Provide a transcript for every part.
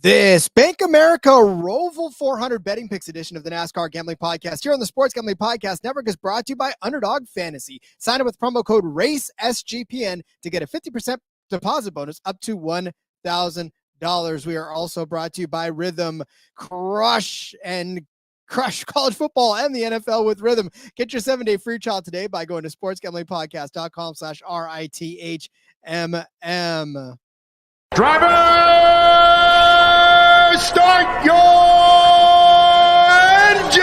This Bank of America ROVAL 400 Betting Picks edition of the NASCAR Gambling Podcast here on the Sports Gambling Podcast Network is brought to you by Underdog Fantasy. Sign up with promo code RACESGPN to get a 50% deposit bonus up to $1,000. We are also brought to you by Rhythm. Crush college football and the NFL with Rhythm. Get your 7-day free trial today by going to sportsgamblingpodcast.com/RITHMM. Driver, start your engine!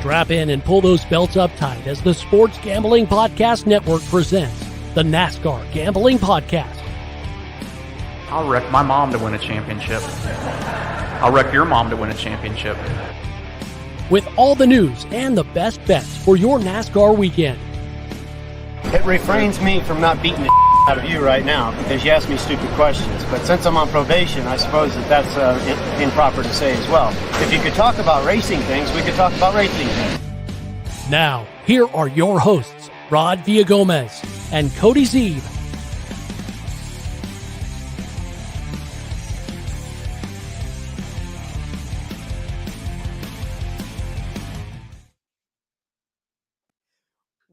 Strap in and pull those belts up tight as the Sports Gambling Podcast Network presents the NASCAR Gambling Podcast. I'll wreck my mom to win a championship. I'll wreck your mom to win a championship. With all the news and the best bets for your NASCAR weekend. It refrains me from not beating the out of you right now because you ask me stupid questions. But since I'm on probation, I suppose that's improper to say as well. If you could talk about racing things, we could talk about racing things. Now, here are your hosts, Rod Villagomez and Cody Zeeb.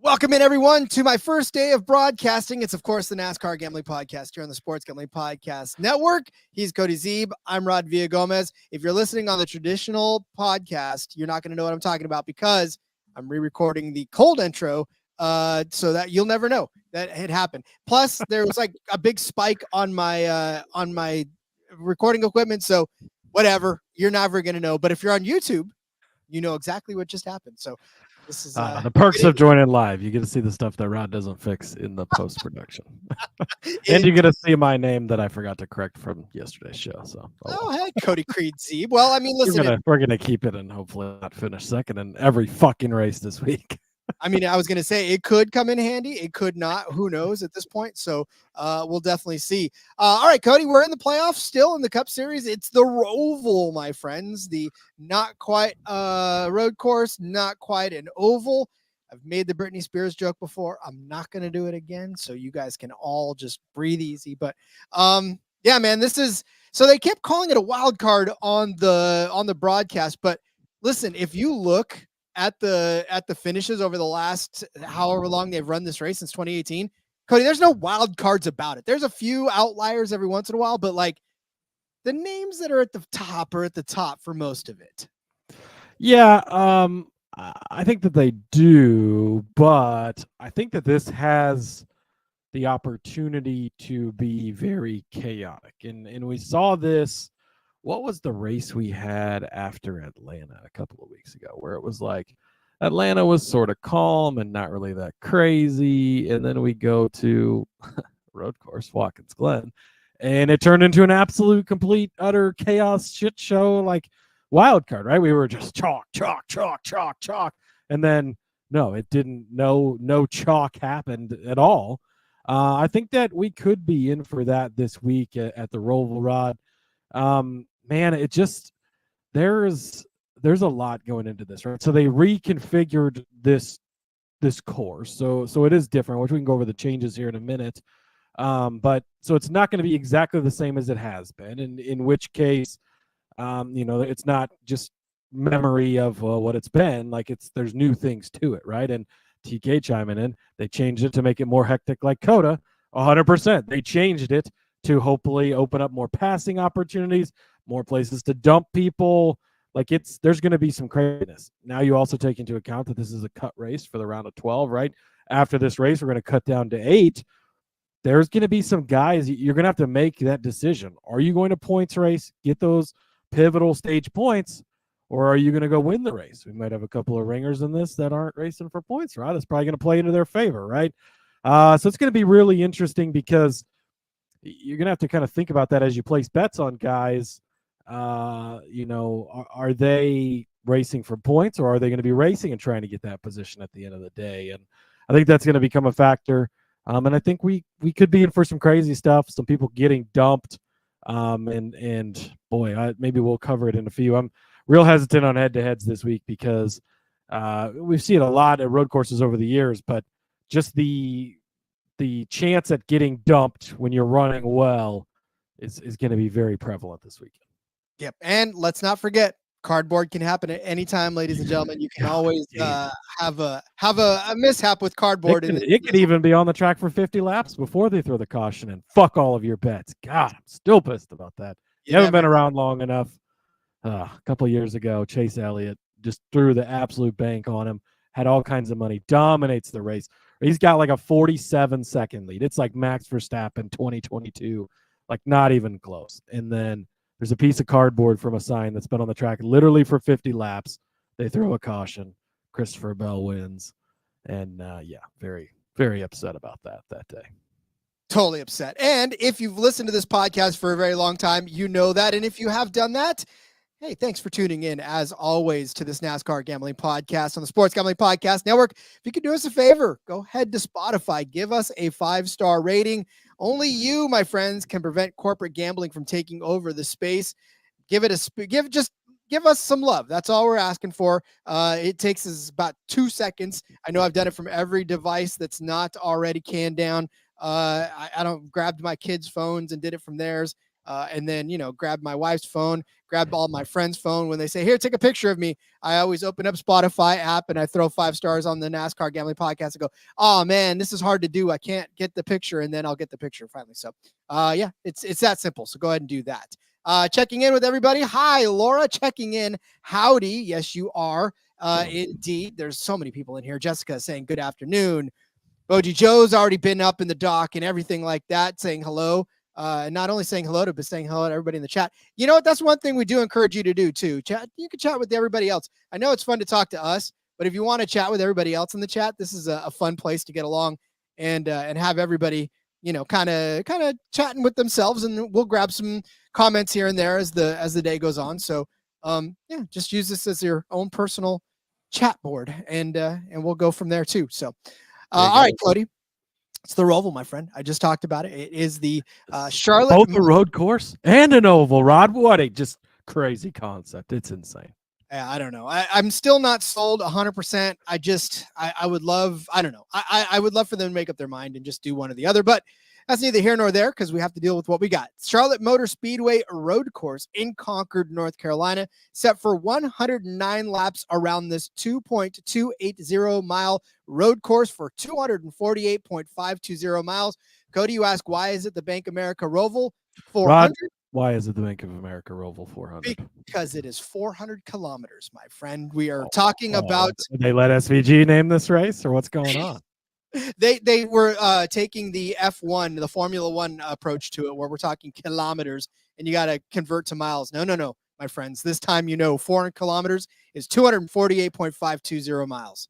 Welcome in, everyone, to my first day of broadcasting. It's, of course, the NASCAR Gambling Podcast here on the Sports Gambling Podcast Network. He's Cody Zeeb. I'm Rod Villagomez. If you're listening on the traditional podcast, you're not going to know what I'm talking about because I'm re-recording the cold intro so that you'll never know that it happened. Plus, there was like a big spike on my recording equipment. So whatever, you're never going to know. But if you're on YouTube, you know exactly what just happened. So this is the perks of joining live. You get to see the stuff that Rod doesn't fix in the post-production. And you get to see my name that I forgot to correct from yesterday's show. So hey, Cody Creed Zeeb. Well, I mean, listen, we're gonna keep it and hopefully not finish second in every fucking race this week. I mean, I was going to say it could come in handy. It could not. Who knows at this point? So we'll definitely see. All right, Cody, we're in the playoffs still in the Cup Series. It's the ROVAL, my friends. The not quite road course, not quite an oval. I've made the Britney Spears joke before. I'm not going to do it again. So you guys can all just breathe easy. But yeah, man, this is so they kept calling it a wild card on the broadcast. But listen, if you look at the finishes over the last however long they've run this race since 2018, Cody, there's no wild cards about it. There's a few outliers every once in a while, but like the names that are at the top are at the top for most of it. Yeah, I think that they do, but I think that this has the opportunity to be very chaotic. And we saw this. What was the race we had after Atlanta a couple of weeks ago where it was like Atlanta was sort of calm and not really that crazy. And then we go to road course, Watkins Glen, and it turned into an absolute, complete, utter chaos shit show, like wild card, right? We were just chalk. And then, no, it didn't. No chalk happened at all. I think that we could be in for that this week at the ROVAL, Rod. Man, it just there's a lot going into this, right? So they reconfigured this course, so it is different, which we can go over the changes here in a minute. But so it's not going to be exactly the same as it has been, and in which case, it's not just memory of what it's been. Like there's new things to it, right? And TK chiming in, they changed it to make it more hectic, like COTA. 100%, they changed it to hopefully open up more passing opportunities, more places to dump people. Like there's going to be some craziness. Now you also take into account that this is a cut race for the round of 12, right? After this race, we're going to cut down to 8. There's going to be some guys you're going to have to make that decision. Are you going to points race, get those pivotal stage points, or are you going to go win the race? We might have a couple of ringers in this that aren't racing for points, right? That's probably going to play into their favor, right? So it's going to be really interesting because you're going to have to kind of think about that as you place bets on guys. Are they racing for points, or are they going to be racing and trying to get that position at the end of the day? And I think that's going to become a factor. And I think we could be in for some crazy stuff, some people getting dumped. And boy, maybe we'll cover it in a few. I'm real hesitant on head-to-heads this week because we've seen a lot at road courses over the years, but just the chance at getting dumped when you're running well is going to be very prevalent this weekend. Yep. And let's not forget, cardboard can happen at any time, ladies and gentlemen. You can always have a mishap with cardboard. It could even be on the track for 50 laps before they throw the caution in. Fuck all of your bets. God, I'm still pissed about that. You haven't been around long enough. A couple of years ago, Chase Elliott just threw the absolute bank on him, had all kinds of money, dominates the race. He's got like a 47-second lead. It's like Max Verstappen 2022, like not even close. And then there's a piece of cardboard from a sign that's been on the track literally for 50 laps. They throw a caution. Christopher Bell wins. And very, very upset about that day. Totally upset. And if you've listened to this podcast for a very long time, you know that. And if you have done that, hey, thanks for tuning in, as always, to this NASCAR Gambling Podcast on the Sports Gambling Podcast Network. If you could do us a favor, go ahead to Spotify. Give us a 5-star rating. Only you, my friends, can prevent corporate gambling from taking over the space. Give us some love. That's all we're asking for. It takes us about 2 seconds. I know I've done it from every device that's not already canned down. I don't grabbed my kids' phones and did it from theirs. And then, grabbed my wife's phone, grabbed all my friends' phone. When they say, here, take a picture of me, I always open up Spotify app and I throw 5 stars on the NASCAR Gambling Podcast and go, oh man, this is hard to do. I can't get the picture. And then I'll get the picture finally. So it's that simple. So go ahead and do that. Checking in with everybody. Hi, Laura, checking in. Howdy. Yes, you are. Indeed. There's so many people in here. Jessica saying good afternoon. Boji Joe's already been up in the dock and everything like that, saying hello. Not only saying hello to, but saying hello to everybody in the chat. You know what? That's one thing we do encourage you to do too. Chat. You can chat with everybody else. I know it's fun to talk to us, but if you want to chat with everybody else in the chat, this is a fun place to get along and have everybody, kind of chatting with themselves, and we'll grab some comments here and there as the day goes on. So, just use this as your own personal chat board, and we'll go from there too. So, all right, Cody. It's the Roval, my friend. I just talked about it. It is the Charlotte. Both a road course and an oval, Rod. What a just crazy concept. It's insane. I don't know. I'm still not sold 100%. I would love, I don't know. I would love for them to make up their mind and just do one or the other, but that's neither here nor there because we have to deal with what we got. Charlotte Motor Speedway road course in Concord, North Carolina, set for 109 laps around this 2.280 mile road course for 248.520 miles. Cody, you ask, why is it the Bank of America ROVAL 400? Rod, why is it the Bank of America ROVAL 400? Because it is 400 kilometers, my friend. We are talking about. Did they let SVG name this race, or what's going on? They were taking the F1, the Formula One approach to it, where we're talking kilometers, and you got to convert to miles. No, my friends. This time, 400 kilometers is 248.520 miles.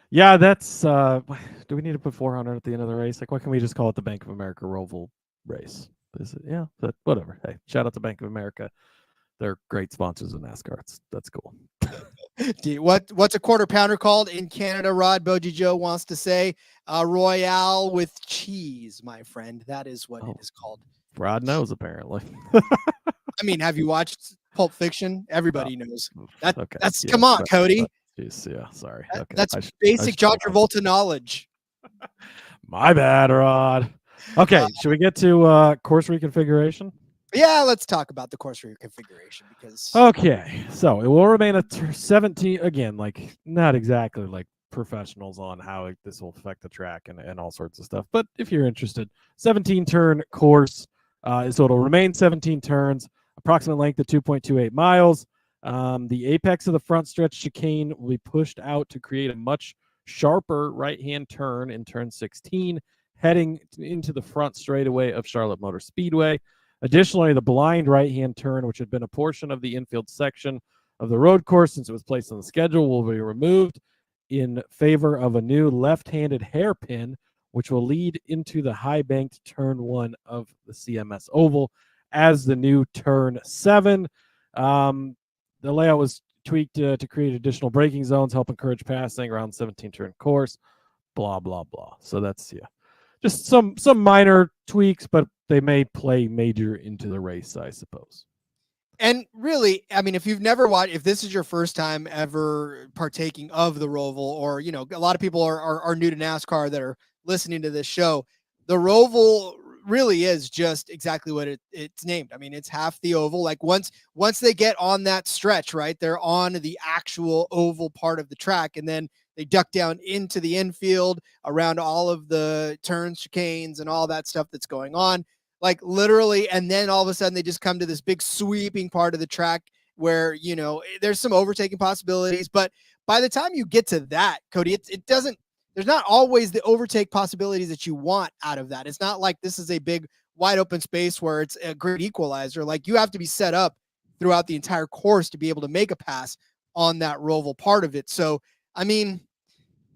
Yeah, that's. Do we need to put 400 at the end of the race? Like, why can't we just call it the Bank of America ROVAL race? Is it? Yeah, but whatever. Hey, shout out to Bank of America. They're great sponsors of NASCAR. That's cool. What's a quarter pounder called in Canada, Rod? Boji Joe wants to say Royale with cheese, my friend. That is what it is called. Rod knows, apparently. I mean, have you watched Pulp Fiction? Everybody knows. That's come on, Cody. Yeah, sorry. That's basic John Travolta knowledge. My bad, Rod. Okay, should we get to course reconfiguration? Yeah, let's talk about the course reconfiguration because. Okay, so it will remain a 17 again, like not exactly like professionals on how this will affect the track and all sorts of stuff. But if you're interested, 17-turn course, so it'll remain 17 turns, approximate length of 2.28 miles. The apex of the front stretch chicane will be pushed out to create a much sharper right-hand turn in turn 16, heading into the front straightaway of Charlotte Motor Speedway. Additionally, the blind right-hand turn, which had been a portion of the infield section of the road course since it was placed on the schedule, will be removed in favor of a new left-handed hairpin, which will lead into the high-banked turn 1 of the CMS Oval as the new turn 7. The layout was tweaked to create additional braking zones, help encourage passing around the 17-turn course. blah, blah, blah. So that's, just some minor tweaks, but they may play major into the race, I suppose. And really, I mean, if you've never watched, if this is your first time ever partaking of the Roval, or, you know, a lot of people are new to NASCAR that are listening to this show, the Roval really is just exactly what it's named. I mean, it's half the oval. Like once they get on that stretch, right, they're on the actual oval part of the track, and then they duck down into the infield around all of the turns, chicanes, and all that stuff that's going on. Like literally, and then all of a sudden they just come to this big sweeping part of the track where, you know, there's some overtaking possibilities. But by the time you get to that, Cody, it doesn't, there's not always the overtake possibilities that you want out of that. It's not like this is a big wide open space where it's a great equalizer. Like you have to be set up throughout the entire course to be able to make a pass on that Roval part of it. So, I mean,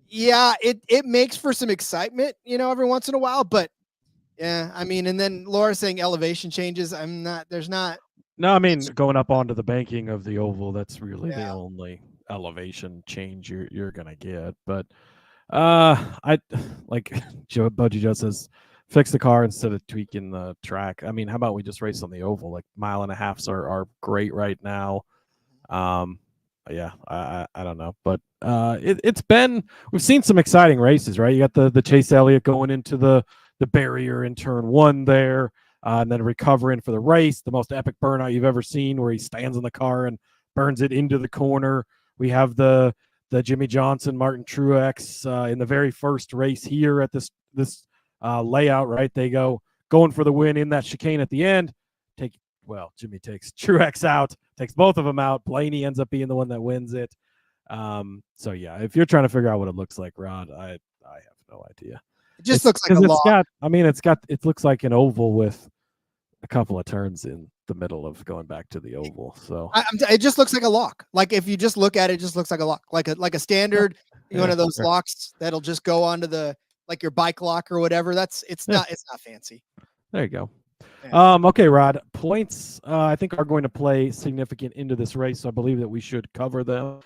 yeah, it makes for some excitement, you know, every once in a while, but yeah, I mean, and then Laura saying elevation changes. There's not. No, I mean, going up onto the banking of the oval, that's really the Yeah. only elevation change you're gonna get. But I like Budgie Joe says, fix the car instead of tweaking the track. I mean, how about we just race on the oval? Like 1.5 miles are great right now. Yeah, I don't know, but it's been, we've seen some exciting races, right? You got the Chase Elliott going into the barrier in turn 1 there, and then recovering for the race, the most epic burnout you've ever seen, where he stands in the car and burns it into the corner. We have the Jimmy Johnson, Martin Truex in the very first race here at this layout, right? They going for the win in that chicane at the end. Jimmy takes Truex out, takes both of them out. Blaney ends up being the one that wins it. So yeah, if you're trying to figure out what it looks like, Rod, I have no idea. It just looks like a log. It looks like an oval with a couple of turns in the middle of going back to the oval. So it just looks like a lock. Like if you just look at it, it just looks like a lock, like a standard, one of those locks that'll just go onto the, like your bike lock or whatever. It's not fancy. There you go. Yeah. Okay, Rod. Points, I think, are going to play significant into this race, so I believe that we should cover them.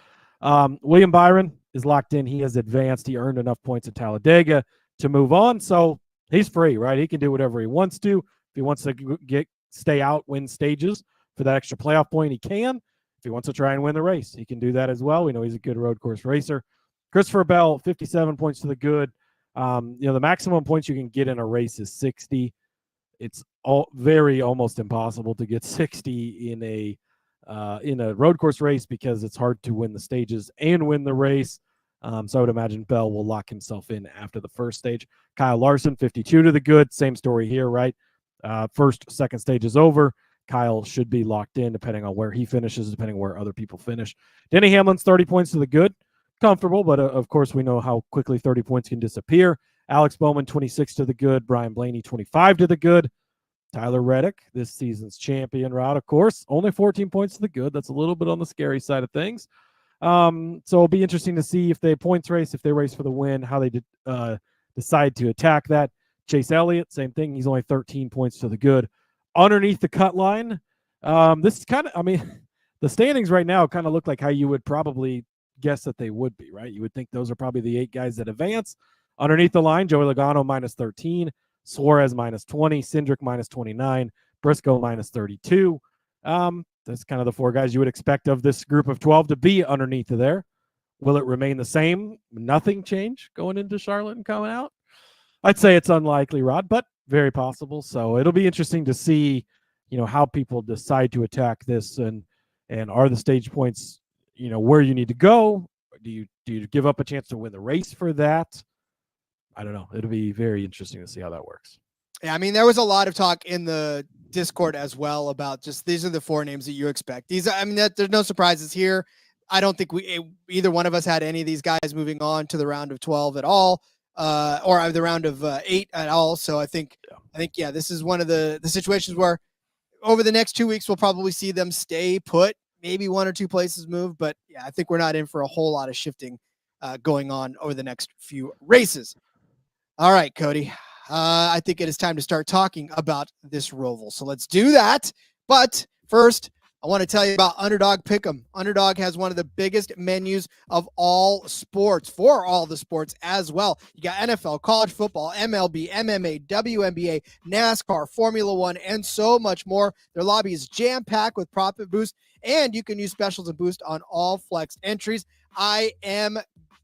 William Byron is locked in. He has advanced. He earned enough points at Talladega to move on, so he's free, right? He can do whatever he wants to. If he wants to stay out, win stages for that extra playoff point, he can. If he wants to try and win the race, he can do that as well. We know he's a good road course racer. Christopher Bell, 57 points to the good. The maximum points you can get in a race is 60. It's almost impossible to get 60 in a road course race because it's hard to win the stages and win the race. So I would imagine Bell will lock himself in after the first stage. Kyle Larson, 52 to the good. Same story here, right? Second stage is over. Kyle should be locked in depending on where he finishes, depending on where other people finish. Denny Hamlin's 30 points to the good. Comfortable, but of course we know how quickly 30 points can disappear. Alex Bowman, 26 to the good. Brian Blaney, 25 to the good. Tyler Reddick, this season's champion, Rod, of course, only 14 points to the good. That's a little bit on the scary side of things. So it'll be interesting to see if they points race, if they race for the win, how they decide to attack that. Chase Elliott, same thing. He's only 13 points to the good. Underneath the cut line, this is kind of, the standings right now kind of look like how you would probably guess that they would be, right? You would think those are probably the 8 guys that advance. Underneath the line, Joey Logano minus 13, Suarez minus 20, Cindric minus 29, Briscoe minus 32. That's kind of the 4 guys you would expect of this group of 12 to be underneath of there. Will it remain the same? Nothing change going into Charlotte and coming out? I'd say it's unlikely, Rod, but very possible. So it'll be interesting to see, how people decide to attack this and are the stage points, where you need to go. Do you give up a chance to win the race for that? I don't know. It'll be very interesting to see how that works. Yeah, there was a lot of talk in the Discord as well about just these are the 4 names that you expect. There's no surprises here. I don't think either one of us had any of these guys moving on to the round of 12 at all, or the round of 8 at all. So I think this is one of the situations where over the next 2 weeks we'll probably see them stay put. Maybe 1 or 2 places move, but yeah, I think we're not in for a whole lot of shifting going on over the next few races. All right, Cody. I think it is time to start talking about this Roval. So let's do that. But first, I want to tell you about Underdog Pick'em. Underdog has one of the biggest menus of all sports, for all the sports as well. You got NFL, college football, MLB, MMA, WNBA, NASCAR, Formula One, and so much more. Their lobby is jam-packed with profit boost, and you can use specials and boost on all flex entries. I am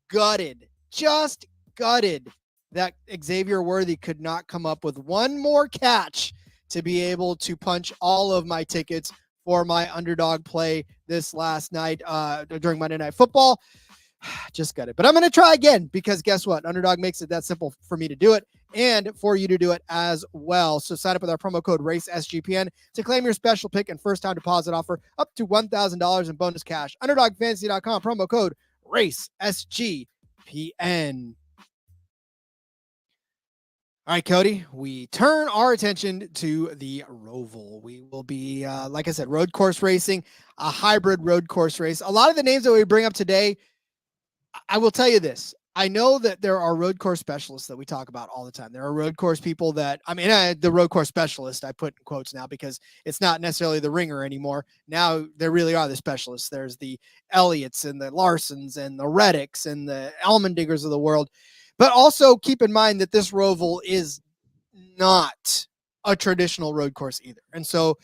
gutted, just gutted, that Xavier Worthy could not come up with one more catch to be able to punch all of my tickets for my underdog play this last night during Monday Night Football. Just got it. But I'm going to try again because guess what? Underdog makes it that simple for me to do it and for you to do it as well. So sign up with our promo code RACESGPN to claim your special pick and first-time deposit offer up to $1,000 in bonus cash. UnderdogFantasy.com, promo code RACESGPN. All right, Cody, we turn our attention to the Roval. We will be, like I said, road course racing, a hybrid road course race. A lot of the names that we bring up today, I will tell you this. I know that there are road course specialists that we talk about all the time. There are road course people that, the road course specialist, I put in quotes now because it's not necessarily the ringer anymore. Now there really are the specialists. There's the Elliots and the Larsons and the Reddicks and the Allmendingers of the world. But also keep in mind that this Roval is not a traditional road course either. And so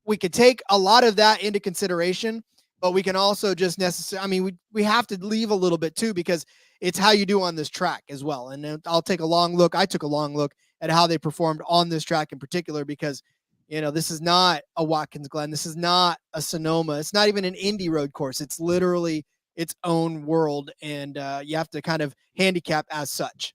we could take a lot of that into consideration, but we can also just we have to leave a little bit too, because it's how you do on this track as well. And then I took a long look at how they performed on this track in particular, because, this is not a Watkins Glen. This is not a Sonoma. It's not even an Indy road course. It's literally its own world, and you have to kind of handicap as such.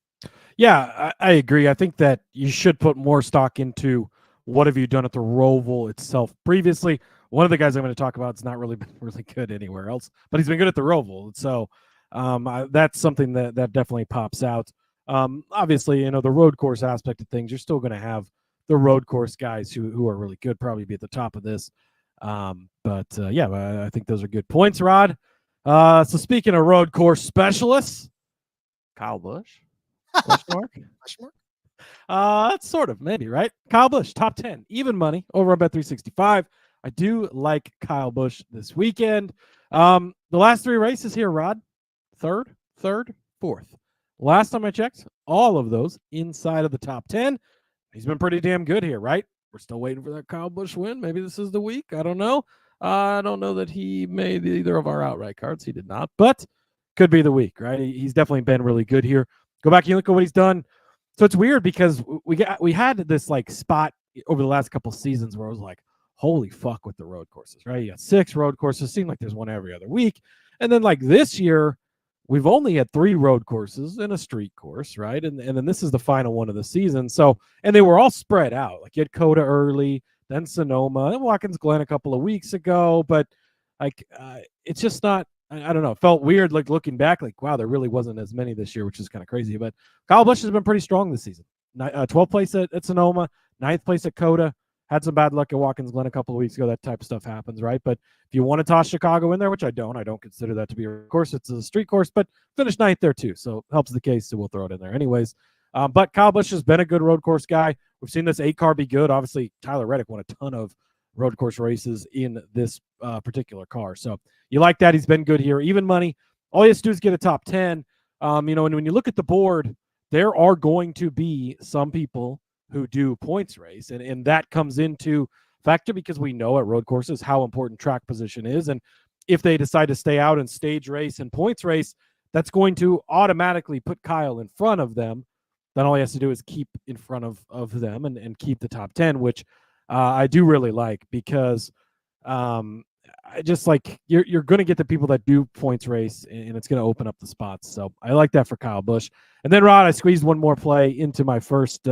Yeah, I agree. I think that you should put more stock into what have you done at the Roval itself previously. One of the guys I'm going to talk about has not really been really good anywhere else, but he's been good at the Roval. So that's something that definitely pops out. Obviously, the road course aspect of things, you're still going to have the road course guys who are really good, probably be at the top of this. I think those are good points, Rod. So speaking of road course specialists, Kyle Busch? Question mark? That's sort of, maybe, right? Kyle Busch, top 10, even money over on Bet365. I do like Kyle Busch this weekend. The last three races here, Rod, third, fourth. Last time I checked, all of those inside of the top 10. He's been pretty damn good here, right? We're still waiting for that Kyle Busch win. Maybe this is the week. I don't know. I don't know that he made either of our outright cards. He did not, but could be the week, right? He's definitely been really good here. Go back and look at what he's done. So it's weird because we had this like spot over the last couple seasons where I was like, holy fuck with the road courses, right? You got 6 road courses. Seemed like there's one every other week. And then like this year, we've only had 3 road courses and a street course, right? And then this is the final one of the season. So, and they were all spread out. Like you had Coda early, then Sonoma, and Watkins Glen a couple of weeks ago. But like, it's just not, I don't know. It felt weird, like looking back, like, wow, there really wasn't as many this year, which is kind of crazy. But Kyle Busch has been pretty strong this season. 12th place at Sonoma, 9th place at Coda. Had some bad luck at Watkins Glen a couple of weeks ago. That type of stuff happens, right? But if you want to toss Chicago in there, which I don't consider that to be a course. It's a street course, but finished 9th there too. So helps the case, so we'll throw it in there anyways. But Kyle Busch has been a good road course guy. We've seen this 8-car be good. Obviously, Tyler Reddick won a ton of road course races in this particular car. So you like that. He's been good here. Even money. All he has to do is get a top 10. And when you look at the board, there are going to be some people who do points race, and that comes into factor because we know at road courses how important track position is. And if they decide to stay out and stage race and points race, that's going to automatically put Kyle in front of them. Then all he has to do is keep in front of them and keep the top 10, which I do really like because I just like you're going to get the people that do points race, and it's going to open up the spots. So I like that for Kyle Busch. And then Rod, I squeezed one more play into my first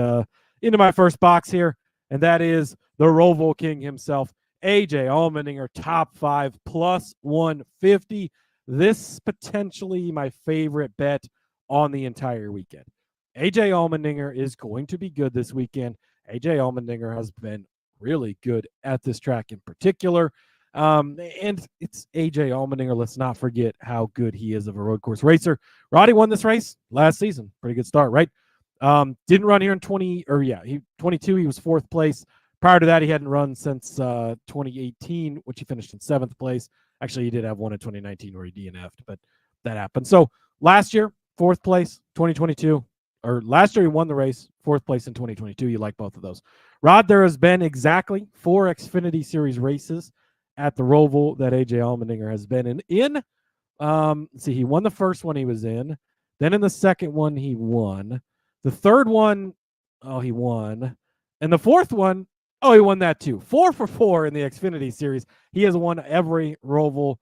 box here, and that is the Roval King himself, AJ Allmendinger, top 5 plus 150. This potentially my favorite bet on the entire weekend. AJ Allmendinger is going to be good this weekend. AJ Allmendinger has been really good at this track in particular. And it's AJ Allmendinger. Let's not forget how good he is of a road course racer. Roddy won this race last season. Pretty good start, right? Didn't run here in 22. He was 4th place. Prior to that, he hadn't run since 2018, which he finished in 7th place. Actually, he did have one in 2019 where he DNF'd, but that happened. So last year, 4th place, 2022, or last year he won the race, 4th place in 2022. You like both of those. Rod, there has been exactly 4 Xfinity Series races at the Roval that AJ Allmendinger has been in. Let's see, he won the first one he was in. Then in the second one, he won. The third one, he won. And the fourth one, he won that too. 4 for 4 in the Xfinity Series. He has won every Roval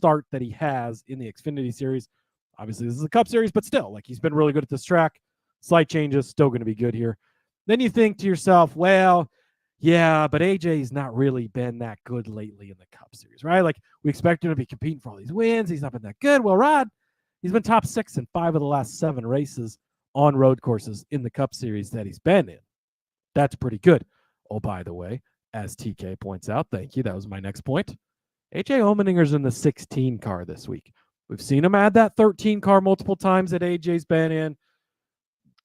start that he has in the Xfinity Series. Obviously, this is a Cup Series, but still, like, he's been really good at this track. Slight changes, still going to be good here. Then you think to yourself, well, yeah, but AJ's not really been that good lately in the Cup Series, right? Like, we expect him to be competing for all these wins. He's not been that good. Well, Rod, he's been top 6 in 5 of the last 7 races on road courses in the Cup Series that he's been in. That's pretty good. Oh, by the way, as TK points out, thank you, that was my next point, AJ Allmendinger's in the 16 car this week. We've seen him add that 13 car multiple times that AJ's been in.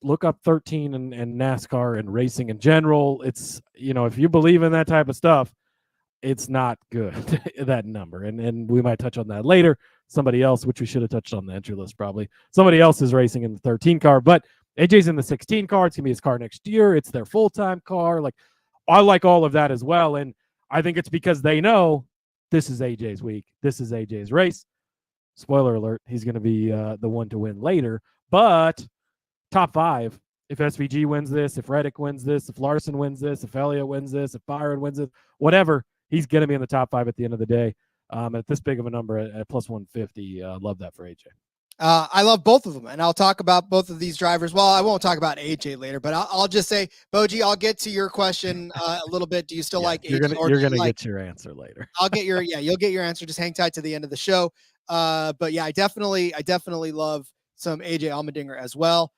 Look up 13 and NASCAR and racing in general. It's, if you believe in that type of stuff, it's not good, that number. And we might touch on that later. Somebody else, which we should have touched on the entry list probably. Somebody else is racing in the 13 car, but AJ's in the 16 car. It's going to be his car next year. It's their full-time car. Like, I like all of that as well. And I think it's because they know this is AJ's week. This is AJ's race. Spoiler alert, he's going to be the one to win later. But top 5, if SVG wins this, if Reddick wins this, if Larson wins this, if Elliott wins this, if Byron wins it, whatever, he's going to be in the top 5 at the end of the day. At this big of a number at plus 150, love that for AJ. I love both of them, and I'll talk about both of these drivers. Well, I won't talk about AJ later, but I'll just say, Boji, I'll get to your question a little bit. Do you still like AJ? You're gonna get your answer later. You'll get your answer. Just hang tight to the end of the show. But yeah, I definitely love some AJ Allmendinger as well.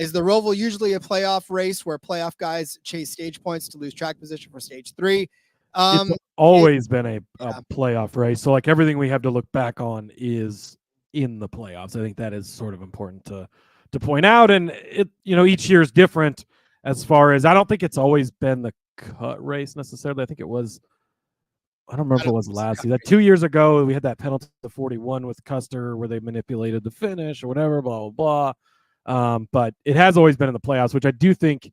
Is the Roval usually a playoff race where playoff guys chase stage points to lose track position for stage 3? It's always been a playoff race. So, like, everything we have to look back on is in the playoffs. I think that is sort of important to point out. And it, each year is different as far as, I don't think it's always been the cut race necessarily. I think it was, I don't remember if it was last year. 2 years ago, we had that penalty to 41 with Custer where they manipulated the finish or whatever, blah, blah, blah. But it has always been in the playoffs, which I do think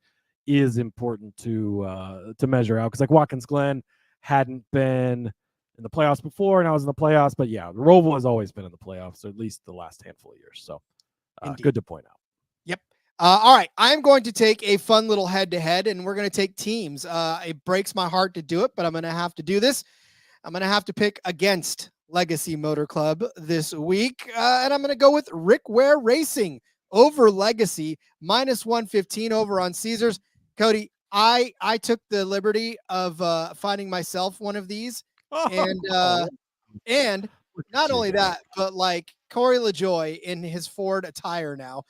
is important to measure out. Because, like, Watkins Glen hadn't been in the playoffs before, and I was in the playoffs. But yeah, the Roval has always been in the playoffs, or at least the last handful of years. So good to point out. Yep. All right. I'm going to take a fun little head-to-head, and we're going to take teams. It breaks my heart to do it, but I'm going to have to do this. I'm going to have to pick against Legacy Motor Club this week, and I'm going to go with Rick Ware Racing over Legacy, minus 115 over on Caesars. Cody, I took the liberty of finding myself one of these. And not only that, but like Corey LaJoie in his Ford attire now.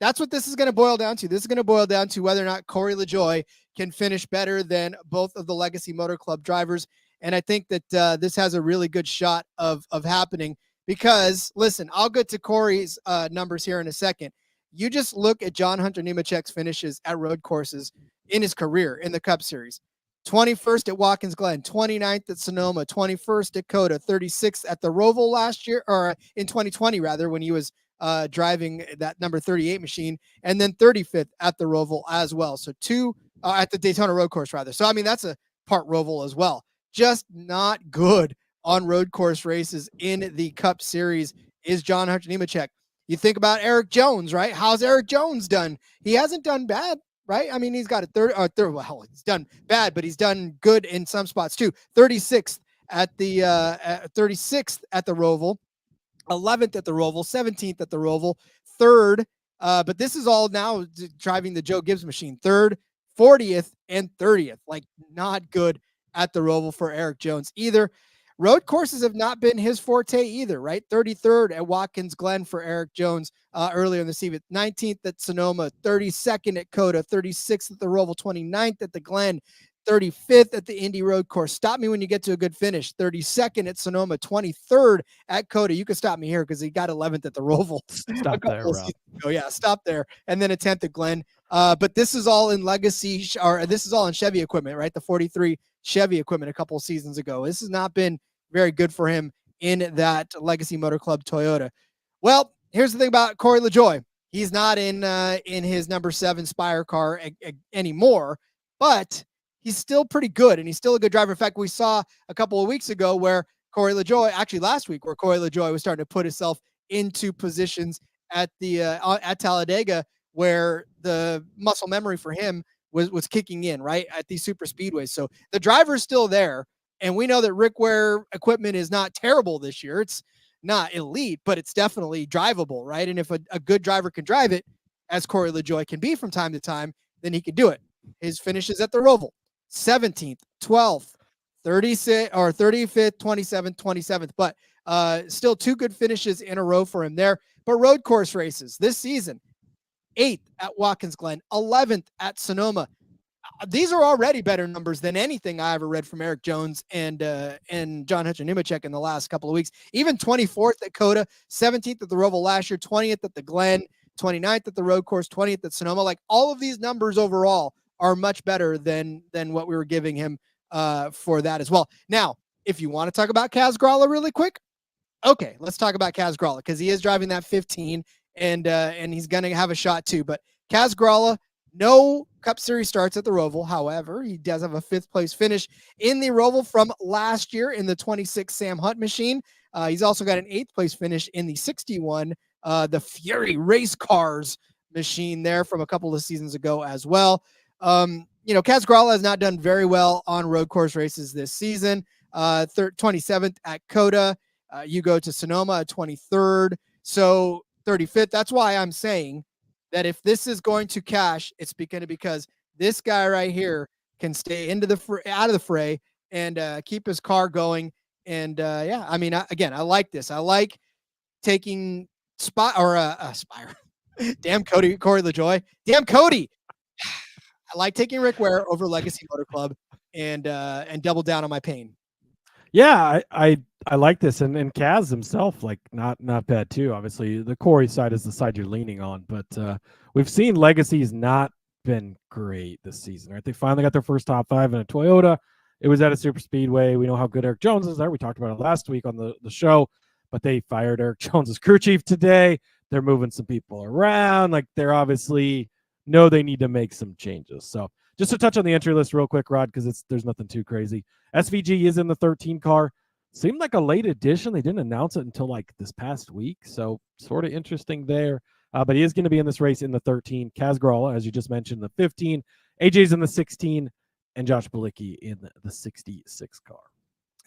That's what this is going to boil down to. This is going to boil down to whether or not Corey LaJoie can finish better than both of the Legacy Motor Club drivers. And I think that this has a really good shot of happening because, listen, I'll get to Corey's numbers here in a second. You just look at John Hunter Nemechek's finishes at road courses in his career in the Cup Series. 21st at Watkins Glen, 29th at Sonoma, 21st at Coda, 36th at the Roval last year, or in 2020 rather, when he was driving that number 38 machine, and then 35th at the Roval as well. So 2 at the Daytona road course rather. So, I mean, that's a part Roval as well. Just not good on road course races in the Cup Series is John Hunter Nemechek. You think about Eric Jones, right? How's Eric Jones done? He hasn't done bad. Right? I mean, he's got a third. Well, he's done bad, but he's done good in some spots too. 36th at the 36th at the Roval, 11th at the Roval, 17th at the Roval, 3rd. But this is all now driving the Joe Gibbs machine. 3rd, 40th, and 30th. Like, not good at the Roval for Eric Jones either. Road courses have not been his forte either, right? 33rd at Watkins Glen for Eric Jones earlier in the season. 19th at Sonoma, 32nd at Coda, 36th at the Roval, 29th at the Glen, 35th at the Indy Road Course. Stop me when you get to a good finish. 32nd at Sonoma, 23rd at Coda. You can stop me here because he got 11th at the Roval. Stop there, Rob. Oh, yeah, stop there. And then a 10th at Glen. But this is all in legacy, or this is all in Chevy equipment, right? The 43 Chevy equipment a couple of seasons ago. This has not been very good for him in that Legacy Motor Club Toyota. Well, here's the thing about Corey LaJoie. He's not in his number 7 Spire car anymore, but he's still pretty good, and he's still a good driver. In fact, we saw a couple of weeks ago where Corey LaJoie, actually last week, where Corey LaJoie was starting to put himself into positions at the at Talladega, where the muscle memory for him was kicking in, right, at these super speedways. So the driver's still there, and we know that Rick Ware equipment is not terrible this year. It's not elite, but it's definitely drivable, right? And if a good driver can drive it, as Corey LaJoie can be from time to time, then he can do it. His finishes at the Roval: 17th, 12th, 36th, or 35th, 27th, 27th. But still 2 good finishes in a row for him there. But road course races this season: 8th at Watkins Glen, 11th at Sonoma. These are already better numbers than anything I ever read from Eric Jones and John Hunter Nemechek in the last couple of weeks. Even 24th at Coda, 17th at the Roval last year, 20th at the Glen, 29th at the road course, 20th at Sonoma. Like, all of these numbers overall are much better than what we were giving him for that as well. Now, if you want to talk about Kaz Grala really quick, okay, let's talk about Kaz Grala, because he is driving that 15, and he's going to have a shot too. But Kaz Grala, no Cup Series starts at the Roval. However, he does have a 5th place finish in the Roval from last year in the 26 Sam Hunt machine. He's also got an 8th place finish in the 61, the Fury race cars machine there from a couple of seasons ago as well. Kaz Grala has not done very well on road course races this season. 27th at Coda. You go to Sonoma at 23rd. So 35th. That's why I'm saying that if this is going to cash, it's because this guy right here can stay out of the fray and keep his car going. And I like this. I like taking Spire. Damn Corey LaJoie. Damn Cody. I like taking Rick Ware over Legacy Motor Club and double down on my pain. Yeah, I like this, and Kaz himself, like, not bad too. Obviously, the Corey side is the side you're leaning on, but we've seen Legacy's not been great this season, right? They finally got their first top 5 in a Toyota. It was at a super speedway. We know how good Eric Jones is there. We talked about it last week on the show, but they fired Eric Jones as crew chief today. They're moving some people around. Like, they're obviously know they need to make some changes. So just to touch on the entry list real quick, Rod, because there's nothing too crazy. SVG is in the 13 car. Seemed like a late addition. They didn't announce it until like this past week, so sort of interesting there. But he is going to be in this race in the 13. Kaz Grala, as you just mentioned, the 15. AJ's in the 16, and Josh Bilicki in the 66 car.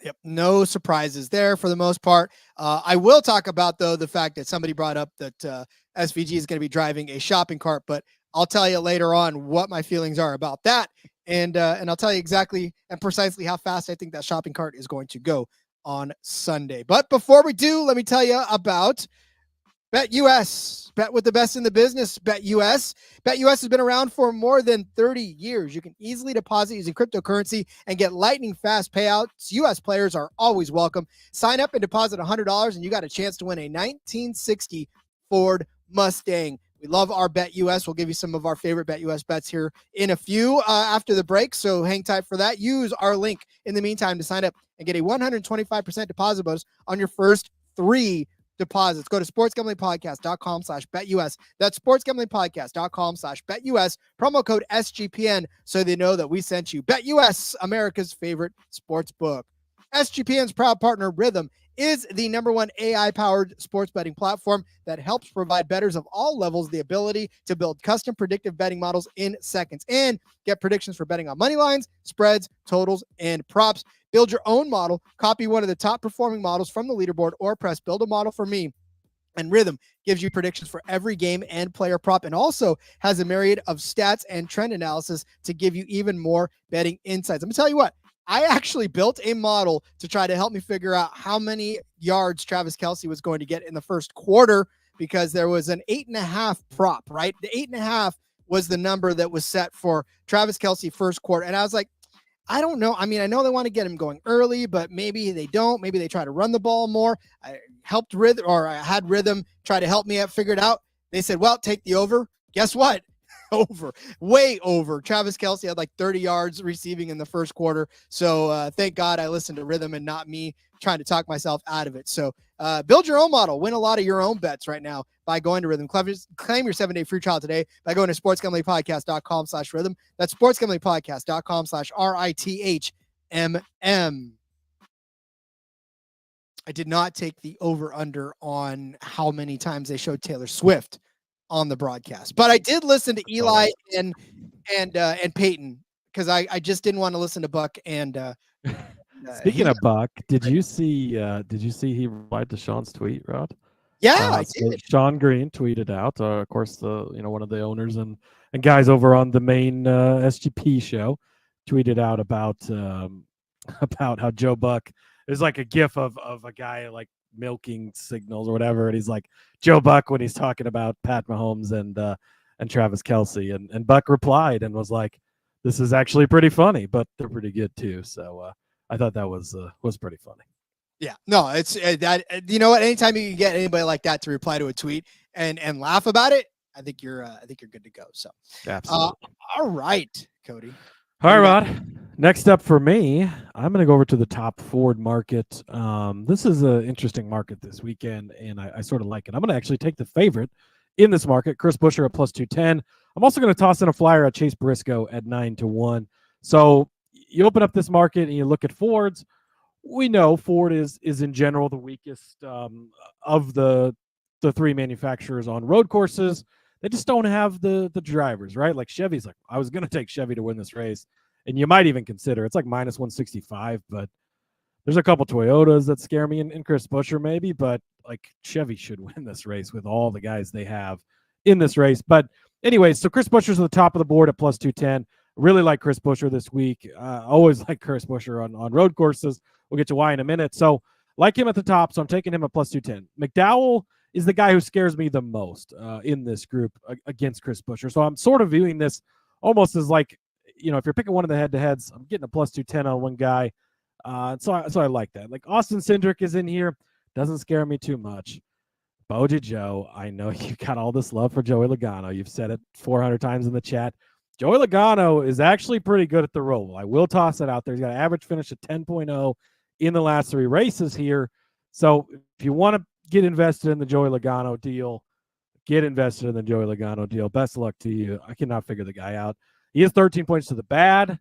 Yep, no surprises there for the most part. I will talk about, though, the fact that somebody brought up that SVG is going to be driving a shopping cart, but I'll tell you later on what my feelings are about that, and I'll tell you exactly and precisely how fast I think that shopping cart is going to go on Sunday. But before we do, let me tell you about BetUS. Bet with the best in the business, BetUS. BetUS has been around for more than 30 years. You can easily deposit using cryptocurrency and get lightning fast payouts. U.S. players are always welcome. Sign up and deposit $100, and you got a chance to win a 1960 Ford Mustang. We love our BetUS. We'll give you some of our favorite BetUS bets here in a few after the break, so hang tight for that. Use our link in the meantime to sign up and get a 125% deposit bonus on your first 3 deposits. Go to sportsgamblingpodcast.com/BetUS. That's sportsgamblingpodcast.com/BetUS. Promo code SGPN so they know that we sent you. BetUS, America's favorite sports book. SGPN's proud partner, Rhythm, is the #1 AI-powered sports betting platform that helps provide bettors of all levels the ability to build custom predictive betting models in seconds and get predictions for betting on money lines, spreads, totals, and props. Build your own model, copy one of the top-performing models from the leaderboard, or press Build a Model for Me. And Rhythm gives you predictions for every game and player prop, and also has a myriad of stats and trend analysis to give you even more betting insights. I'm going to tell you what. I actually built a model to try to help me figure out how many yards Travis Kelce was going to get in the first quarter, because there was an 8.5 prop, right? The 8.5 was the number that was set for Travis Kelce first quarter. And I was like, I don't know. I mean, I know they want to get him going early, but maybe they don't. Maybe they try to run the ball more. I had Rhythm try to help me out, figure it out. They said, well, take the over. Guess what? way over. Travis Kelce had like 30 yards receiving in the first quarter. So thank God I listened to Rhythm and not me trying to talk myself out of it. So build your own model. Win a lot of your own bets right now by going to Rhythm. Claim your 7-day free trial today by going to sportsgamblingpodcast.com/rhythm. That's sportsgamblingpodcast.com/RITHMM. I did not take the over-under on how many times they showed Taylor Swift on the broadcast, but I did listen to Eli and Peyton because I just didn't want to listen to Buck and. Speaking of Buck, did you see he replied to Sean's tweet, Rod? Yeah, I did. Sean Green tweeted out, of course, one of the owners and guys over on the main SGP show tweeted out about how Joe Buck is like a gif of a guy like milking signals or whatever, and he's like Joe Buck when he's talking about Pat Mahomes and Travis Kelce, and Buck replied and was like, "This is actually pretty funny, but they're pretty good too." So I thought that was pretty funny. Yeah, no, it's that you know what? Anytime you can get anybody like that to reply to a tweet and laugh about it, I think you're good to go. So absolutely. All right, Cody. All right, Rod. Next up for me, I'm going to go over to the top Ford market. This is an interesting market this weekend, and I sort of like it. I'm going to actually take the favorite in this market, Chris Buescher at +210. I'm also going to toss in a flyer at Chase Briscoe at 9-1. So you open up this market and you look at Fords. We know Ford is in general the weakest of the three manufacturers on road courses. They just don't have the drivers, right? Like Chevy's like, I was going to take Chevy to win this race. And you might even consider it's like -165, but there's a couple Toyotas that scare me and Chris Buescher maybe, but like Chevy should win this race with all the guys they have in this race. But anyways, so Chris Buescher's at the top of the board at +210. Really like Chris Buescher this week. Always like Chris Buescher on road courses. We'll get to why in a minute. So like him at the top, so I'm taking him at +210. McDowell is the guy who scares me the most in this group against Chris Buescher. So I'm sort of viewing this almost as like, if you're picking one of the head-to-heads, I'm getting a +210 on one guy. So I like that. Like Austin Cindric is in here. Doesn't scare me too much. Boji Joe, I know you got all this love for Joey Logano. You've said it 400 times in the chat. Joey Logano is actually pretty good at the Roval. I will toss it out there. He's got an average finish of 10.0 in the last 3 races here. So if you want to get invested in the Joey Logano deal, get invested in the Joey Logano deal. Best of luck to you. I cannot figure the guy out. He has 13 points to the bad.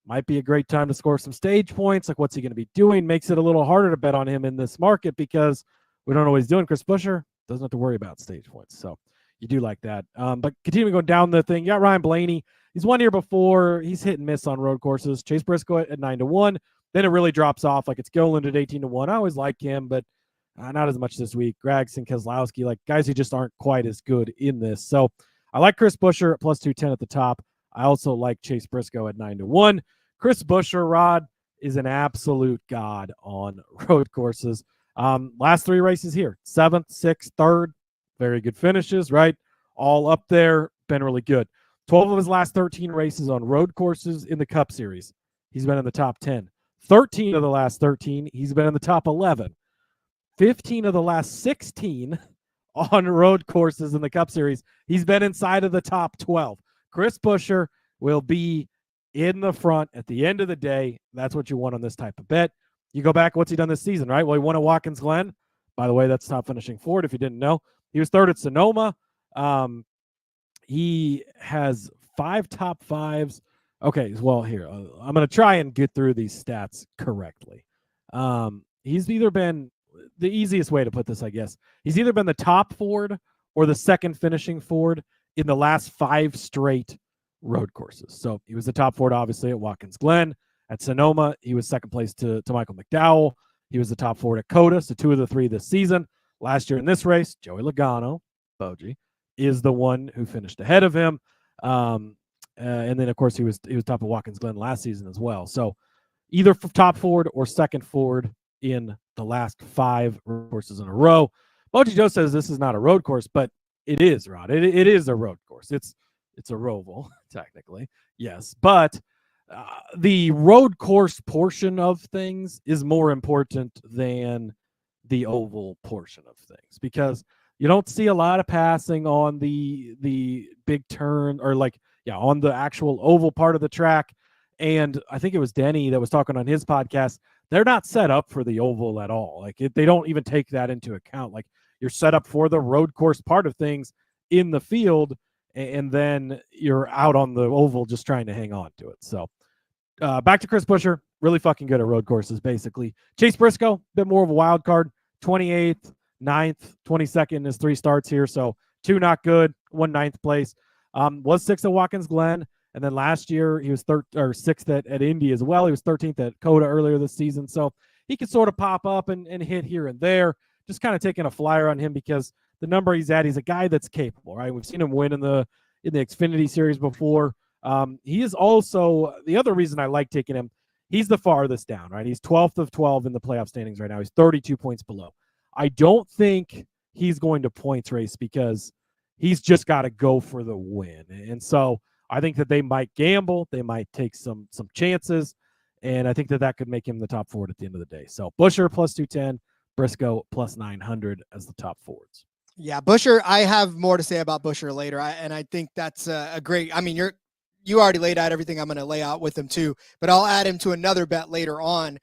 Might be a great time to score some stage points. Like, what's he going to be doing? Makes it a little harder to bet on him in this market because we don't know what he's doing. Chris Buescher doesn't have to worry about stage points. So you do like that. But continuing going down the thing, you got Ryan Blaney. He's won here before. He's hit and miss on road courses. Chase Briscoe at 9-1. Then it really drops off. Like it's Goland at 18-1. I always like him, but not as much this week. Gragson, Keselowski, like guys who just aren't quite as good in this. So I like Chris Buescher at +210 at the top. I also like Chase Briscoe at 9-1. Chris Buescher, Rod, is an absolute god on road courses. Last 3 races here, 7th, 6th, 3rd, very good finishes, right? All up there, been really good. 12 of his last 13 races on road courses in the Cup Series, he's been in the top 10. 13 of the last 13, he's been in the top 11. 15 of the last 16 on road courses in the Cup Series, he's been inside of the top 12. Chris Buescher will be in the front at the end of the day. That's what you want on this type of bet. You go back, what's he done this season, right? Well, he won at Watkins Glen. By the way, that's top finishing Ford, if you didn't know. He was 3rd at Sonoma. He has 5 top 5s. Okay, well, here, I'm going to try and get through these stats correctly. He's either been, the easiest way to put this, I guess, he's either been the top Ford or the second finishing Ford in the last 5 straight road courses. So he was the top Ford, obviously, at Watkins Glen. At Sonoma, he was second place to Michael McDowell. He was the top Ford at Coda, so 2 of the 3 this season. Last year in this race, Joey Logano, Boji, is the one who finished ahead of him. And then, of course, he was top of Watkins Glen last season as well. So either top Ford or second Ford in the last 5 road courses in a row. Boji Joe says this is not a road course, but it is, Rod. It is a road course. It's a Roval, technically, yes. But the road course portion of things is more important than the oval portion of things because You don't see a lot of passing on the big turn or on the actual oval part of the track. And I think it was Denny that was talking on his podcast. They're not set up for the oval at all. They don't even take that into account. You're set up for the road course part of things in the field, and then you're out on the oval just trying to hang on to it. So back to Chris Buescher, really fucking good at road courses, basically. Chase Briscoe, a bit more of a wild card, 28th, 9th, 22nd is 3 starts here. So 2 not good, 1 9th place. Was 6th at Watkins Glen. And then last year, he was 6th at Indy as well. He was 13th at Coda earlier this season. So he could sort of pop up and hit here and there. Just kind of taking a flyer on him because the number he's at, he's a guy that's capable, right? We've seen him win in the Xfinity Series before. He is also, the other reason I like taking him, he's the farthest down, right? He's 12th of 12 in the playoff standings right now. He's 32 points below. I don't think he's going to points race because he's just got to go for the win. And so I think that they might gamble. They might take some chances. And I think that could make him the top forward at the end of the day. So Buescher plus 210, Briscoe plus 900 as the top forwards. Yeah, Buescher, I have more to say about Buescher later. And I think that's a great, I mean, you already laid out everything I'm going to lay out with him too, but I'll add him to another bet later on.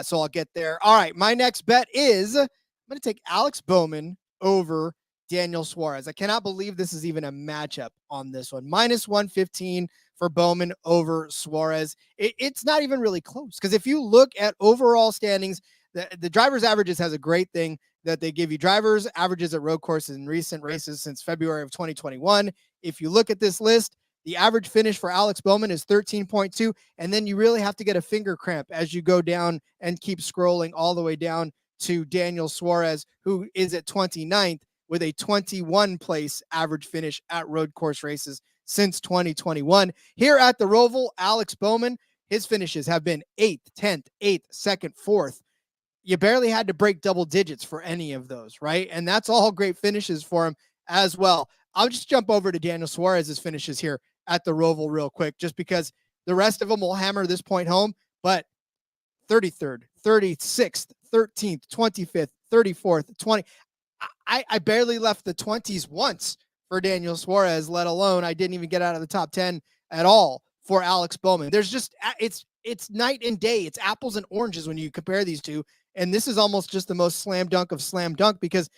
So I'll get there. All right. My next bet is I'm going to take Alex Bowman over Daniel Suarez. I cannot believe this is even a matchup on this one. Minus 115 for Bowman over Suarez. It's not even really close because if you look at overall standings, the drivers' averages has a great thing that they give you drivers' averages at road courses in recent races since February of 2021. If you look at this list, the average finish for Alex Bowman is 13.2, and then you really have to get a finger cramp as you go down and keep scrolling all the way down to Daniel Suarez, who is at 29th with a 21 place average finish at road course races since 2021. Here at the Roval, Alex Bowman, his finishes have been 8th, 10th, 8th, 2nd, 4th. You barely had to break double digits for any of those, right? And that's all great finishes for him as well. I'll just jump over to Daniel Suarez's finishes here at the Roval real quick, just because the rest of them will hammer this point home, but 33rd, 36th, 13th, 25th, 34th, 20. I barely left the 20s once for Daniel Suarez, let alone I didn't even get out of the top 10 at all for Alex Bowman. There's just, it's night and day. It's apples and oranges when you compare these two. And this is almost just the most slam dunk of slam dunk because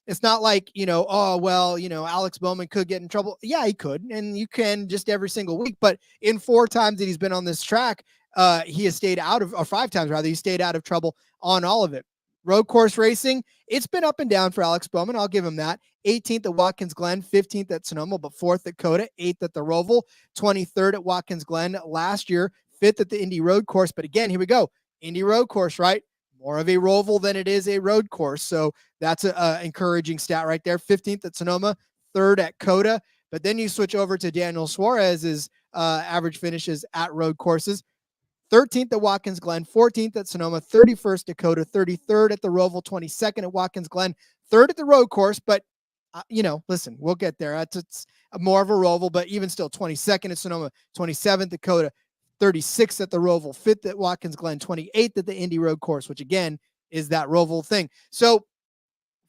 it's not like, Alex Bowman could get in trouble. Yeah, he could. And you can just every single week. But in 4 times that he's been on this track, he has stayed out of, or 5 times rather, he stayed out of trouble on all of it. Road course racing, it's been up and down for Alex Bowman. I'll give him that. 18th at Watkins Glen, 15th at Sonoma, but 4th at Coda, 8th at the Roval, 23rd at Watkins Glen last year, 5th at the Indy Road Course. But again, here we go. Indy Road Course, right? More of a Roval than it is a road course. So that's an encouraging stat right there. 15th at Sonoma, 3rd at Coda. But then you switch over to Daniel Suarez's average finishes at road courses. 13th at Watkins Glen, 14th at Sonoma, 31st at Coda, 33rd at the Roval, 22nd at Watkins Glen, 3rd at the road course. But, listen, we'll get there. It's more of a Roval, but even still 22nd at Sonoma, 27th at Coda, 36th at the Roval, 5th at Watkins Glen, 28th at the Indy Road Course, which again is that Roval thing. So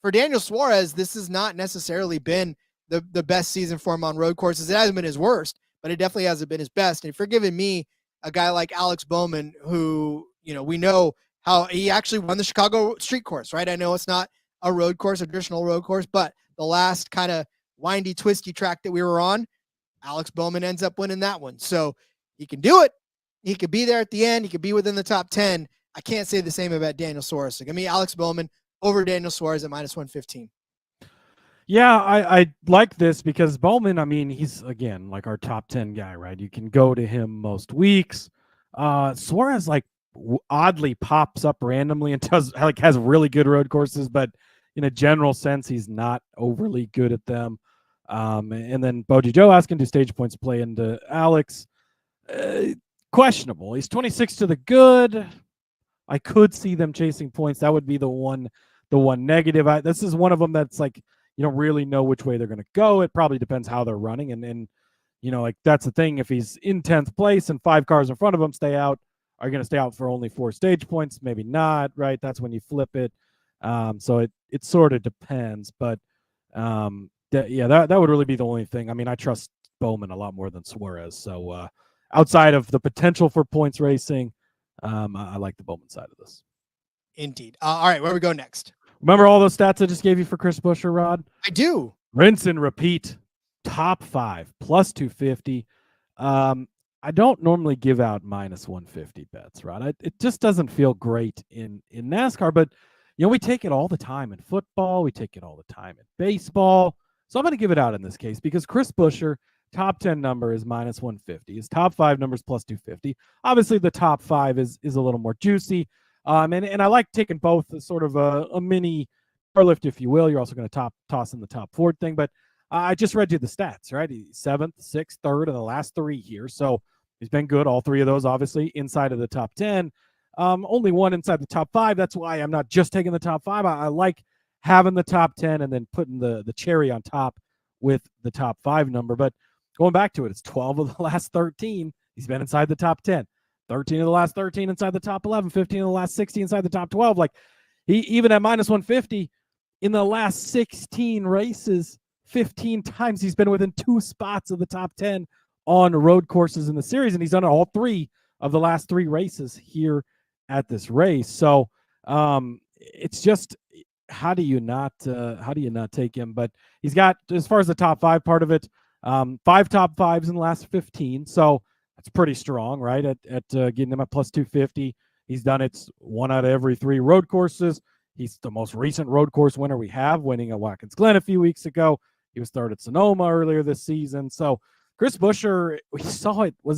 for Daniel Suarez, this has not necessarily been the best season for him on road courses. It hasn't been his worst, but it definitely hasn't been his best. And if you're giving me a guy like Alex Bowman, who, we know how he actually won the Chicago street course, right? I know it's not a road course, a traditional road course, but the last kind of windy, twisty track that we were on, Alex Bowman ends up winning that one. So he can do it. He could be there at the end. He could be within the top 10. I can't say the same about Daniel Suarez. So give me Alex Bowman over Daniel Suarez at minus 115. Yeah, I like this because Bowman, I mean, he's, again, like our top 10 guy, right? You can go to him most weeks. Suarez, oddly pops up randomly and has really good road courses, but in a general sense, he's not overly good at them. And then Boji Joe asking, do stage points play into Alex? Questionable. He's 26 to the good. I could see them chasing points. That would be the one negative. This is one of them that's like, you don't really know which way they're going to go. It probably depends how they're running. And that's the thing. If he's in 10th place and 5 cars in front of him stay out, are you going to stay out for only 4 stage points? Maybe not, right? That's when you flip it. So it sort of depends. But That would really be the only thing. I mean, I trust Bowman a lot more than Suarez. So outside of the potential for points racing, I like the Bowman side of this. Indeed. All right, where we go next? Remember all those stats I just gave you for Chris Buescher, Rod? I do. Rinse and repeat. Top 5 plus 250. I don't normally give out minus 150 bets, Rod. It just doesn't feel great in NASCAR, but we take it all the time in football. We take it all the time in baseball. So I'm going to give it out in this case because Chris Buescher, top 10 number is minus 150. His top 5 numbers plus 250. Obviously, the top 5 is a little more juicy. And I like taking both as sort of a mini power lift, if you will. You're also going to toss in the top 4 thing. But I just read you the stats, right? He's 7th, 6th, 3rd in the last 3 here. So he's been good. All 3 of those, obviously, inside of the top 10. Only 1 inside the top 5. That's why I'm not just taking the top 5. I like having the top 10 and then putting the cherry on top with the top 5 number. But going back to it, it's 12 of the last 13. He's been inside the top 10. 13 of the last 13 inside the top 11. 15 of the last 16 inside the top 12. Like, he even at minus 150 in the last 16 races, 15 times he's been within 2 spots of the top 10 on road courses in the series, and he's done all 3 of the last 3 races here at this race. So it's just, how do you not take him? But he's got, as far as the top 5 part of it, 5 top 5s in the last 15. So that's pretty strong, right? At getting him at plus 250. He's done it 1 out of every 3 road courses. He's the most recent road course winner we have, winning at Watkins Glen a few weeks ago. He was 3rd at Sonoma earlier this season. So Chris Buescher, we saw it, I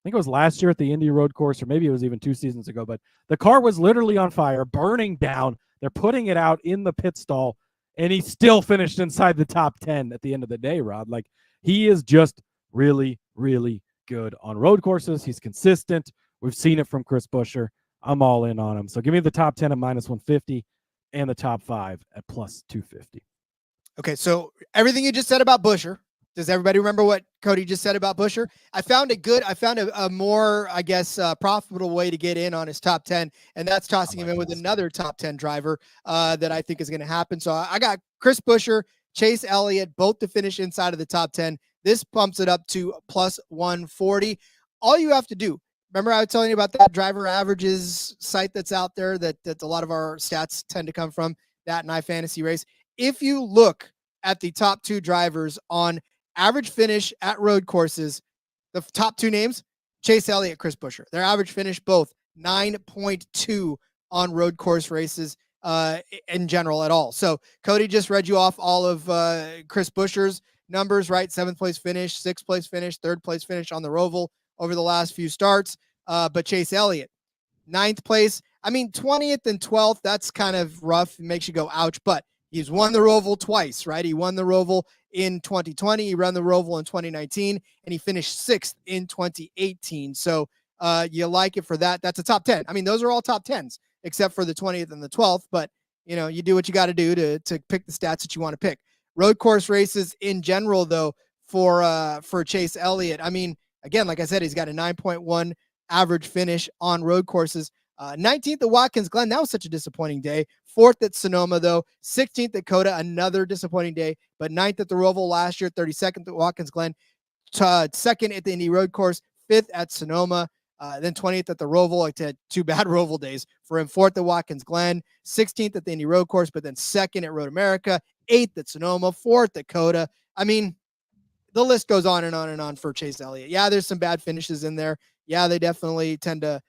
think it was last year at the Indy road course, or maybe it was even 2 seasons ago, but the car was literally on fire, burning down. They're putting it out in the pit stall, and he still finished inside the top 10 at the end of the day, Rod. Like, he is just really, really good on road courses. He's consistent. We've seen it from Chris Buescher. I'm all in on him. So give me the top 10 at minus 150 and the top 5 at plus 250. Okay, so everything you just said about Buescher, does everybody remember what Cody just said about Buescher? I found a more, I guess, profitable way to get in on his top 10, and that's tossing him in with another top 10 driver that I think is going to happen. So I got Chris Buescher, Chase Elliott, both to finish inside of the top 10. This bumps it up to plus 140. All you have to do, remember I was telling you about that driver averages site that's out there that a lot of our stats tend to come from, that and iFantasy Race. If you look at the top 2 drivers on average finish at road courses, the top 2 names, Chase Elliott, Chris Buescher. Their average finish, both 9.2 on road course races in general at all. So Cody just read you off all of Chris Buescher's numbers, right? 7th place finish, 6th place finish, 3rd place finish on the Roval over the last few starts. But Chase Elliott, 9th place. I mean, 20th and 12th, that's kind of rough. It makes you go, ouch. But he's won the Roval twice, right? He won the Roval in 2020. He ran the Roval in 2019, and he finished 6th in 2018. So you like it for that. That's a top 10. I mean, those are all top 10s, except for the 20th and the 12th. But, you do what you got to do to pick the stats that you want to pick. Road course races in general, though, for Chase Elliott, I mean, again, like I said, he's got a 9.1 average finish on road courses. 19th at Watkins Glen, that was such a disappointing day. 4th at Sonoma, though. 16th at Coda, another disappointing day. But 9th at the Roval last year, 32nd at Watkins Glen, 2nd at the Indy Road Course, 5th at Sonoma, then 20th at the Roval. Like, had 2 bad Roval days for him. 4th at Watkins Glen, 16th at the Indy Road Course, but then 2nd at Road America, 8th at Sonoma, 4th at Coda. I mean, the list goes on and on and on for Chase Elliott. Yeah, there's some bad finishes in there. Yeah, they definitely tend to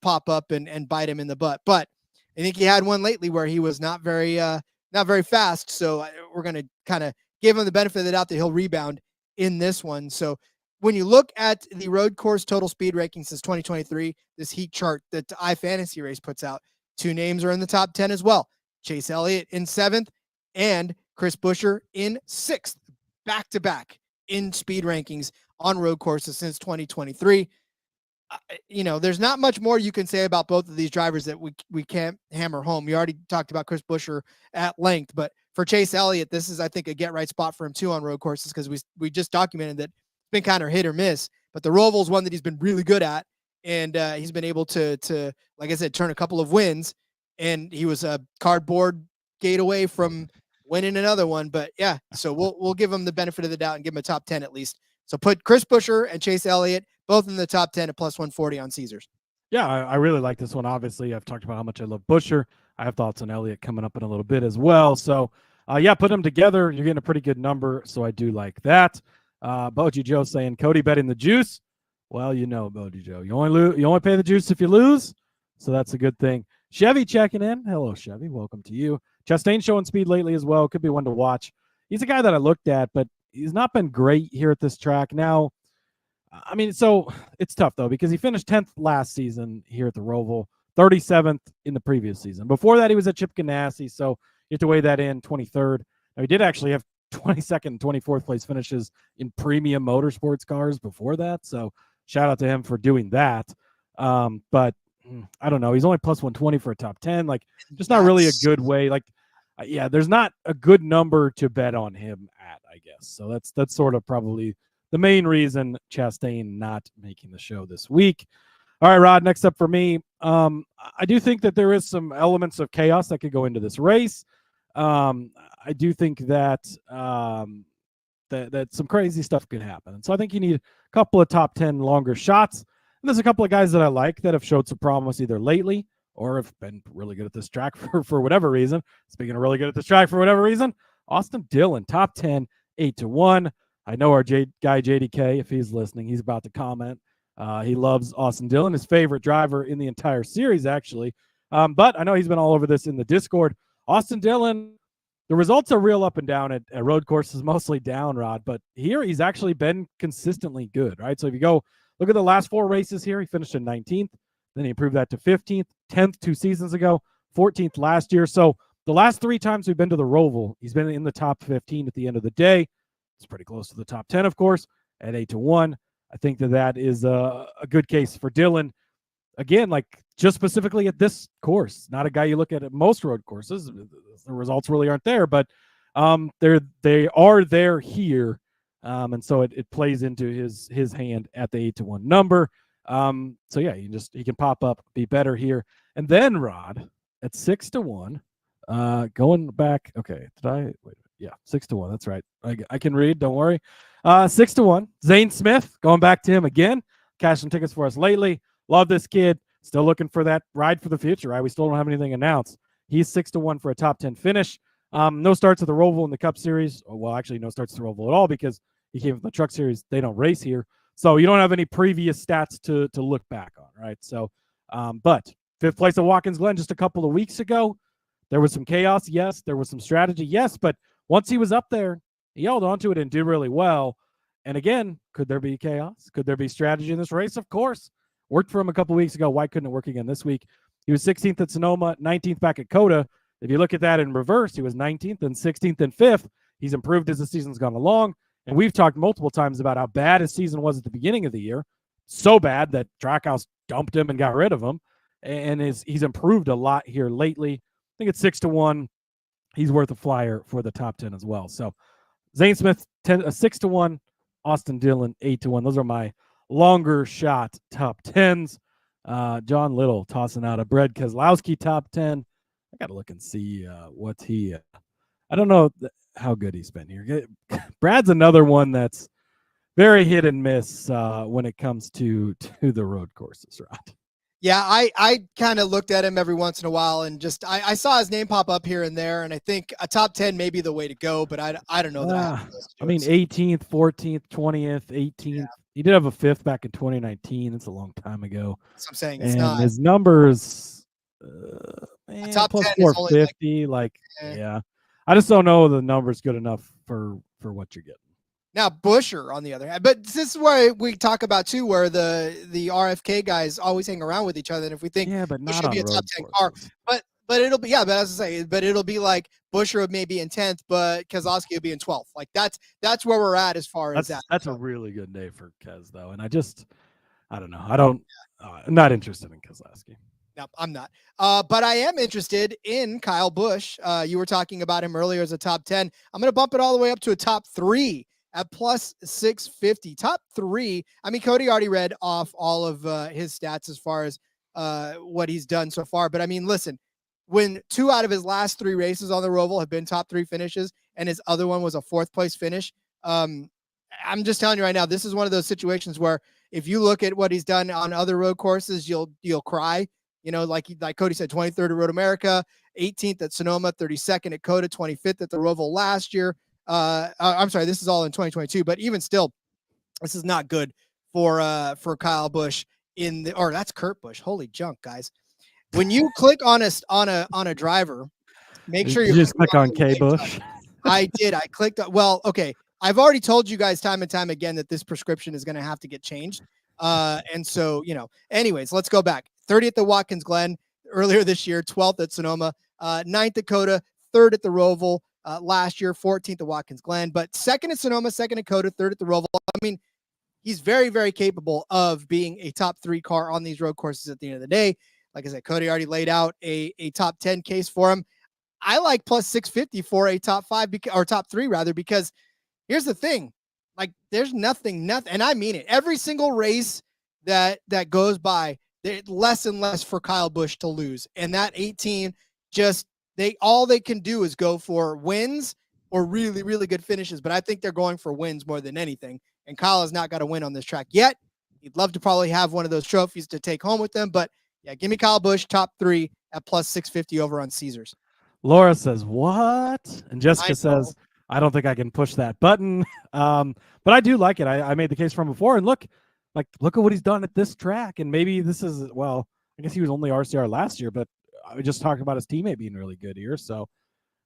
pop up and bite him in the butt. But I think he had one lately where he was not very fast. So we're going to kind of give him the benefit of the doubt that he'll rebound in this one. So when you look at the road course total speed ranking since 2023, this heat chart that iFantasy Race puts out, 2 names are in the top 10 as well. Chase Elliott in 7th and Chris Buescher in 6th, back-to-back in speed rankings on road courses since 2023. There's not much more you can say about both of these drivers that we can't hammer home. You already talked about Chris Buescher at length, but for Chase Elliott, this is, I think, a get right spot for him too on road courses, because we just documented that it's been kind of hit or miss, but the Roval's one that he's been really good at, and he's been able to, like I said, turn a couple of wins, and he was a cardboard gate away from winning another one. But yeah, so we'll give him the benefit of the doubt and give him a top 10 at least. So put Chris Buescher and Chase Elliott both in the top 10 at plus 140 on Caesars. Yeah, I really like this one. Obviously, I've talked about how much I love Buescher. I have thoughts on Elliott coming up in a little bit as well. So, yeah, put them together. You're getting a pretty good number, so I do like that. Boji Joe saying, Cody betting the juice. Well, you know, Boji Joe, you only pay the juice if you lose, so that's a good thing. Chevy checking in. Hello, Chevy. Welcome to you. Chastain showing speed lately as well. Could be one to watch. He's a guy that I looked at, but he's not been great here at this track. Now, I mean, so it's tough, though, because he finished 10th last season here at the Roval, 37th in the previous season. Before that, he was at Chip Ganassi, so you have to weigh that in, 23rd. Now, he did actually have 22nd and 24th place finishes in premium motorsports cars before that, so shout out to him for doing that. But I don't know. He's only plus 120 for a top 10. Like, just not really a good way. Like, yeah, there's not a good number to bet on him at, I guess. So that's sort of probably the main reason Chastain not making the show this week. All right, Rod, next up for me. I do think that there is some elements of chaos that could go into this race. I do think that that some crazy stuff could happen. And so I think you need a couple of top 10 longer shots. And there's a couple of guys that I like that have showed some promise either lately or have been really good at this track for whatever reason. Speaking of really good at this track for whatever reason, Austin Dillon, top 10, 8-1. I know our guy JDK, if he's listening, he's about to comment. He loves Austin Dillon, his favorite driver in the entire series, actually. But I know he's been all over this in the Discord. Austin Dillon, the results are real up and down at road courses, mostly down, Rod. But here he's actually been consistently good, right? So if you go look at the last 4 races here, he finished in 19th. Then he improved that to 15th, 10th 2 seasons ago, 14th last year. So the last 3 times we've been to the Roval, he's been in the top 15 at the end of the day. It's pretty close to the top 10, of course, at 8-1. I think that is a good case for Dillon. Again, like just specifically at this course, not a guy you look at most road courses. The results really aren't there, but they are there here. And so it plays into his hand at the 8-1 number. So yeah, he can pop up, be better here. And then Rod at 6-1, going back. Okay. Yeah, 6-1. That's right. I can read. Don't worry. 6-1. Zane Smith, going back to him again. Cashing tickets for us lately. Love this kid. Still looking for that ride for the future, right? We still don't have anything announced. He's 6-1 for a top 10 finish. No starts at the Roval in the Cup Series. Well, actually, no starts at the Roval at all because he came from the Truck Series. They don't race here. So you don't have any previous stats to look back on, right? So, but 5th place at Watkins Glen just a couple of weeks ago. There was some chaos, yes. There was some strategy, yes. But once he was up there, he held onto it and did really well. And again, could there be chaos? Could there be strategy in this race? Of course. Worked for him a couple of weeks ago. Why couldn't it work again this week? He was 16th at Sonoma, 19th back at Coda. If you look at that in reverse, he was 19th and 16th and 5th. He's improved as the season's gone along. And we've talked multiple times about how bad his season was at the beginning of the year. So bad that Trackhouse dumped him and got rid of him. And he's improved a lot here lately. I think it's 6-1. He's worth a flyer for the top 10 as well. So Zane Smith, 6-1. Austin Dillon, 8-1. Those are my longer shot top 10s. John Little tossing out a Brad Keselowski top 10. I got to look and see what he I don't know how good he's been here. Brad's another one that's very hit and miss when it comes to the road courses, Rod. Yeah, I kind of looked at him every once in a while and just I saw his name pop up here and there, and I think a top 10 may be the way to go, but I don't know that. I mean, 18th, 14th, 20th, 18th. Yeah. He did have a 5th back in 2019. It's a long time ago. That's what I'm saying. It's not. His numbers, top plus 10 450. Yeah. I just don't know the number's good enough for what you're getting. Now, Buescher, on the other hand, but this is where we talk about, too, where the RFK guys always hang around with each other. And if we think but it should be a top 10 car, but it'll be, but as I say, but it'll be like Buescher may be in 10th, but Keselowski will be in 12th. Like that's where we're at as far as that. That's a really good day for Kes, though. And I don't know. I'm not interested in Keselowski. No, I'm not. But I am interested in Kyle Busch. You were talking about him earlier as a top 10. I'm going to bump it all the way up to a top 3. At plus 650. Top 3. I mean, Cody already read off all of his stats as far as what he's done so far. But I mean, listen, when 2 out of his last 3 races on the Roval have been top 3 finishes, and his other one was a 4th place finish. I'm just telling you right now, this is one of those situations where if you look at what he's done on other road courses, you'll cry. Like Cody said, 23rd at Road America, 18th at Sonoma, 32nd at Coda, 25th at the Roval last year. I'm sorry, this is all in 2022, but even still, this is not good for Kyle Busch that's Kurt Busch. Holy junk, guys. When you click on a driver, make sure you just click on K Busch. I did. I clicked. Well, okay. I've already told you guys time and time again that this prescription is going to have to get changed. And so, anyways, let's go back. 30th at Watkins Glen earlier this year, 12th at Sonoma, 9th at Coda, 3rd at the Roval last year, 14th at Watkins Glen, but 2nd at Sonoma, 2nd at Coda, 3rd at the Roval. I mean, he's very, very capable of being a top 3 car on these road courses at the end of the day. Like I said, Cody already laid out a top 10 case for him. I like plus 650 for a top 5 or top 3 rather, because here's the thing. Like there's nothing, and I mean it. Every single race that goes by, less and less for Kyle Busch to lose. And that 18 all they can do is go for wins or really, really good finishes. But I think they're going for wins more than anything. And Kyle has not got a win on this track yet. He'd love to probably have one of those trophies to take home with them. But yeah, give me Kyle Busch top 3 at plus 650 over on Caesars. Laura says, what? And Jessica says, I don't think I can push that button. But I do like it. I made the case from before. And look at what he's done at this track. And maybe this is, I guess he was only RCR last year, but I was just talking about his teammate being really good here. So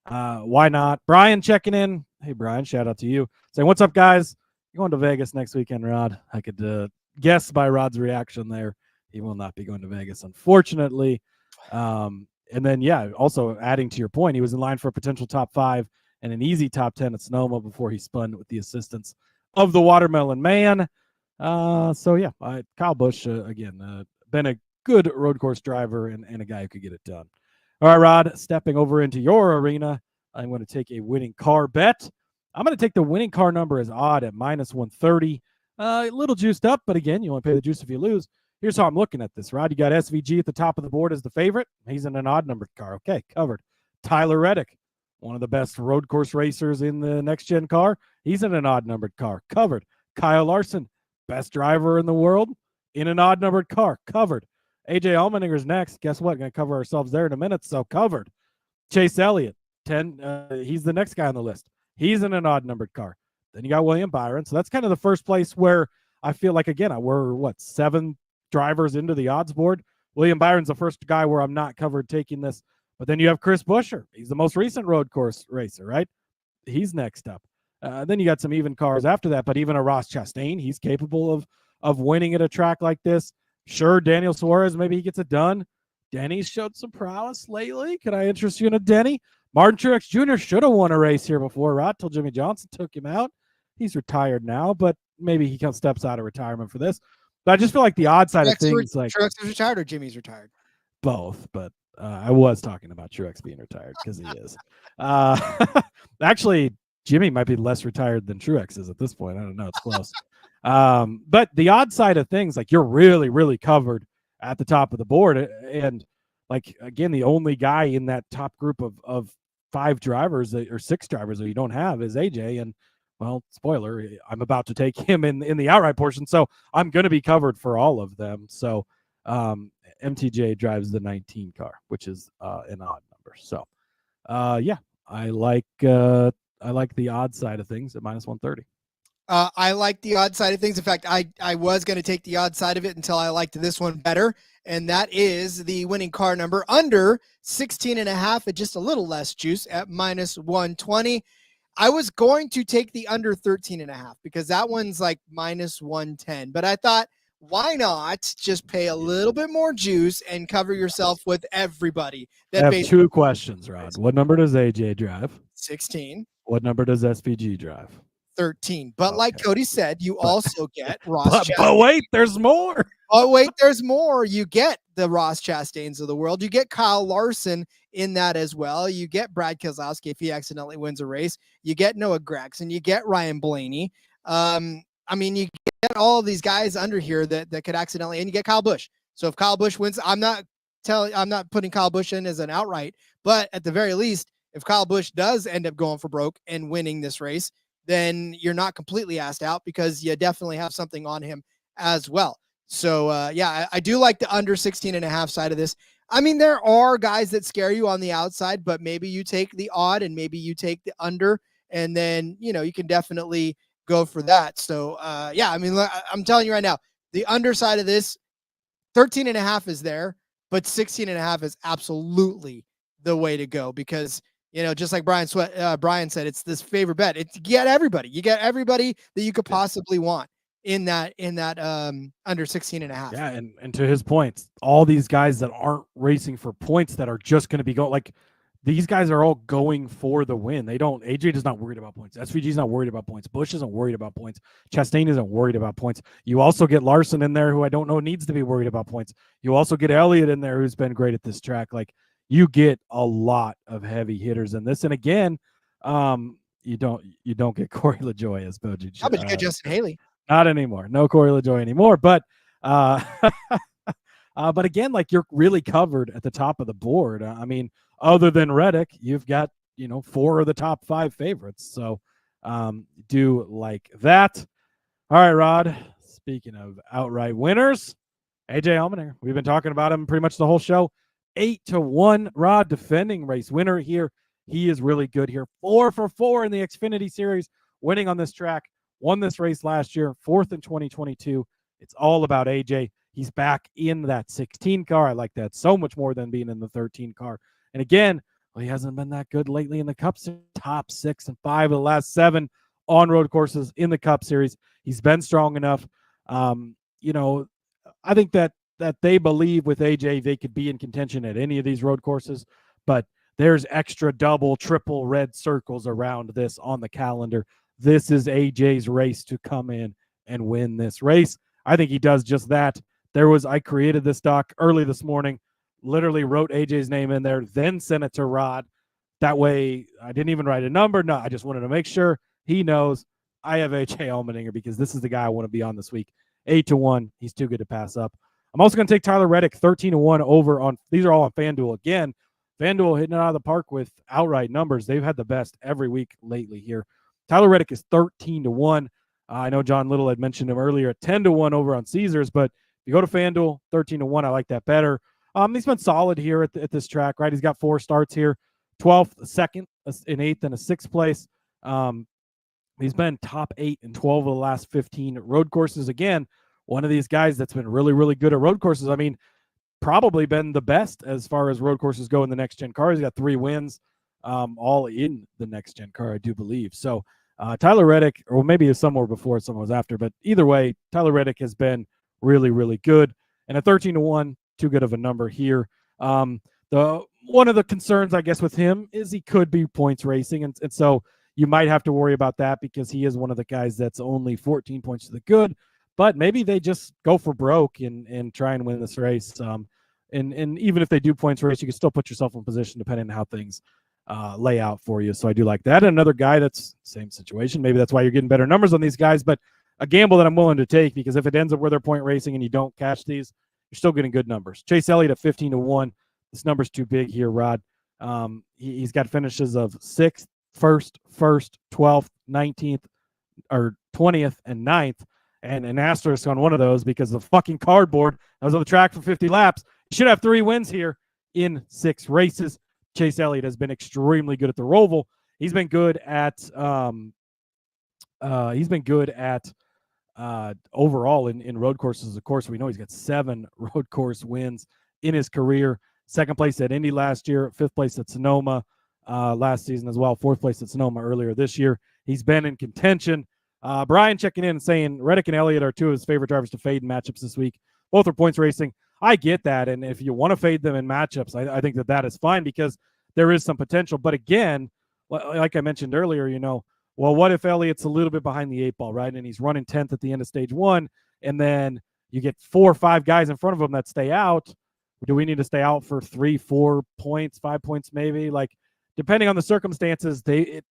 why not? Brian checking in. Hey, Brian, shout out to you. Saying, what's up, guys? You're going to Vegas next weekend, Rod. I could guess by Rod's reaction there. He will not be going to Vegas, unfortunately. And then, also adding to your point, he was in line for a potential top 5 and an easy top 10 at Sonoma before he spun with the assistance of the Watermelon Man. Kyle Busch, again, been a good road course driver and a guy who could get it done. All right, Rod, stepping over into your arena, I'm going to take a winning car bet. I'm going to take the winning car number as odd at minus 130. A little juiced up, but again, you only pay the juice if you lose. Here's how I'm looking at this, Rod. You got SVG at the top of the board as the favorite. He's in an odd-numbered car. Okay, covered. Tyler Reddick, one of the best road course racers in the next-gen car. He's in an odd-numbered car. Covered. Kyle Larson, best driver in the world, in an odd-numbered car. Covered. AJ Allmendinger's next. Guess what? Going to cover ourselves there in a minute, so covered. Chase Elliott, 10. He's the next guy on the list. He's in an odd-numbered car. Then you got William Byron. So that's kind of the first place where I feel like, again, we're, 7 drivers into the odds board. William Byron's the first guy where I'm not covered taking this. But then you have Chris Buescher. He's the most recent road course racer, right? He's next up. Then you got some even cars after that, but even a Ross Chastain, he's capable of winning at a track like this. Sure, Daniel Suarez, maybe he gets it done. Denny's showed some prowess lately. Could I interest you in a Denny? Martin Truex Jr. should have won a race here before, Rod, till Jimmy Johnson took him out. He's retired now, but maybe he steps out of retirement for this. But I just feel like the odd side of things, like Truex is retired or Jimmy's retired? Both, but I was talking about Truex being retired because he is. Actually, Jimmy might be less retired than Truex is at this point. I don't know. It's close. But the odd side of things, like you're really, really covered at the top of the board. And like, again, the only guy in that top group of 5 drivers or 6 drivers that you don't have is AJ. And well, spoiler, I'm about to take him in the outright portion. So I'm going to be covered for all of them. So MTJ drives the 19 car, which is an odd number. So I like the odd side of things at minus 130. I like the odd side of things. In fact, I was going to take the odd side of it until I liked this one better. And that is the winning car number under 16.5 at just a little less juice at minus 120. I was going to take the under 13.5 because that one's like minus 110. But I thought, why not just pay a little bit more juice and cover yourself with everybody? I have 2 questions, Rod. What number does AJ drive? 16. What number does SVG drive? 13. But okay. Like Cody said, you also get Ross Chastain. But wait, there's more. Oh, wait, there's more. You get the Ross Chastains of the world. You get Kyle Larson in that as well. You get Brad Keselowski if he accidentally wins a race. You get Noah Gragson. You get Ryan Blaney. You get all of these guys under here that could accidentally, and you get Kyle Busch. So if Kyle Busch wins, I'm not putting Kyle Busch in as an outright, but at the very least, if Kyle Busch does end up going for broke and winning this race, then you're not completely asked out because you definitely have something on him as well. So I do like the under 16.5 side of this. I mean, there are guys that scare you on the outside, but maybe you take the odd and maybe you take the under, and then, you can definitely go for that. So I mean, I'm telling you right now, the underside of this 13.5 is there, but 16.5 is absolutely the way to go because, just like Brian said, it's this favorite bet. It's you get everybody that you could possibly want in that under 16.5. Yeah. And to his point, all these guys that aren't racing for points that are just going to be going, like, these guys are all going for the win. AJ is not worried about points. SVG is not worried about points. Busch isn't worried about points. Chastain isn't worried about points. You also get Larson in there, who I don't know needs to be worried about points. You also get Elliott in there, who's been great at this track. Like, you get a lot of heavy hitters in this. And again, you don't get Corey LaJoie as Bojich. How about you get Justin Haley? Not anymore. No Corey LaJoie anymore. But but again, like, you're really covered at the top of the board. I mean, other than Reddick, you've got, 4 of the top 5 favorites. So do like that. All right, Rod. Speaking of outright winners, AJ Allmendinger. We've been talking about him pretty much the whole show. 8-1, Rod, defending race winner here. He is really good here. 4 for 4 in the Xfinity Series, winning on this track. Won this race last year, 4th in 2022. It's all about AJ. He's back in that 16 car. I like that so much more than being in the 13 car. And again, he hasn't been that good lately in the Cup Series. Top 6 and 5 of the last 7 on-road courses in the Cup Series. He's been strong enough. I think that they believe with AJ they could be in contention at any of these road courses, but there's extra double, triple red circles around this on the calendar. This is AJ's race to come in and win this race. I think he does just that. I created this doc early this morning, literally wrote AJ's name in there, then sent it to Rod. That way, I didn't even write a number. No, I just wanted to make sure he knows I have AJ Allmendinger because this is the guy I want to be on this week. 8-1. He's too good to pass up. I'm also going to take Tyler Reddick 13-1 over on, these are all on FanDuel. Again, FanDuel hitting it out of the park with outright numbers. They've had the best every week lately here. Tyler Reddick is 13-1. I know John Little had mentioned him earlier at 10-1 over on Caesars, but if you go to FanDuel, 13-1, I like that better. He's been solid here at this track, right? He's got 4 starts here, 12th, 2nd, an 8th, and a 6th place. He's been top 8 in 12 of the last 15 road courses. Again, one of these guys that's been really, really good at road courses. I mean, probably been the best as far as road courses go in the next-gen car. He's got 3 wins, all in the next-gen car, I do believe. So Tyler Reddick, or maybe it's somewhere before, someone was after, but either way, Tyler Reddick has been really, really good. And a 13-1, too good of a number here. One of the concerns, I guess, with him is he could be points racing, and so you might have to worry about that because he is one of the guys that's only 14 points to the good. But maybe they just go for broke and try and win this race. And even if they do points race, you can still put yourself in position depending on how things lay out for you. So I do like that. And another guy that's same situation. Maybe that's why you're getting better numbers on these guys. But a gamble that I'm willing to take because if it ends up where they're point racing and you don't catch these, you're still getting good numbers. Chase Elliott at 15-1. This number's too big here, Rod. He's got finishes of 6th, 1st, 12th, 19th, or 20th, and 9th. And an asterisk on one of those because the fucking cardboard that was on the track for 50 laps. You should have 3 wins here in 6 races. Chase Elliott has been extremely good at the Roval. He's been good at overall in road courses. Of course, we know he's got 7 road course wins in his career. 2nd place at Indy last year, 5th place at Sonoma last season as well, 4th place at Sonoma earlier this year. He's been in contention. Brian checking in and saying Reddick and Elliott are 2 of his favorite drivers to fade in matchups this week. Both are points racing. I get that, and if you want to fade them in matchups, I think that is fine because there is some potential. But again, like I mentioned earlier, well, what if Elliott's a little bit behind the 8 ball, right? And he's running 10th at the end of stage 1, and then you get 4 or 5 guys in front of him that stay out. Do we need to stay out for 3, 4 points, 5 points maybe? Like, depending on the circumstances, it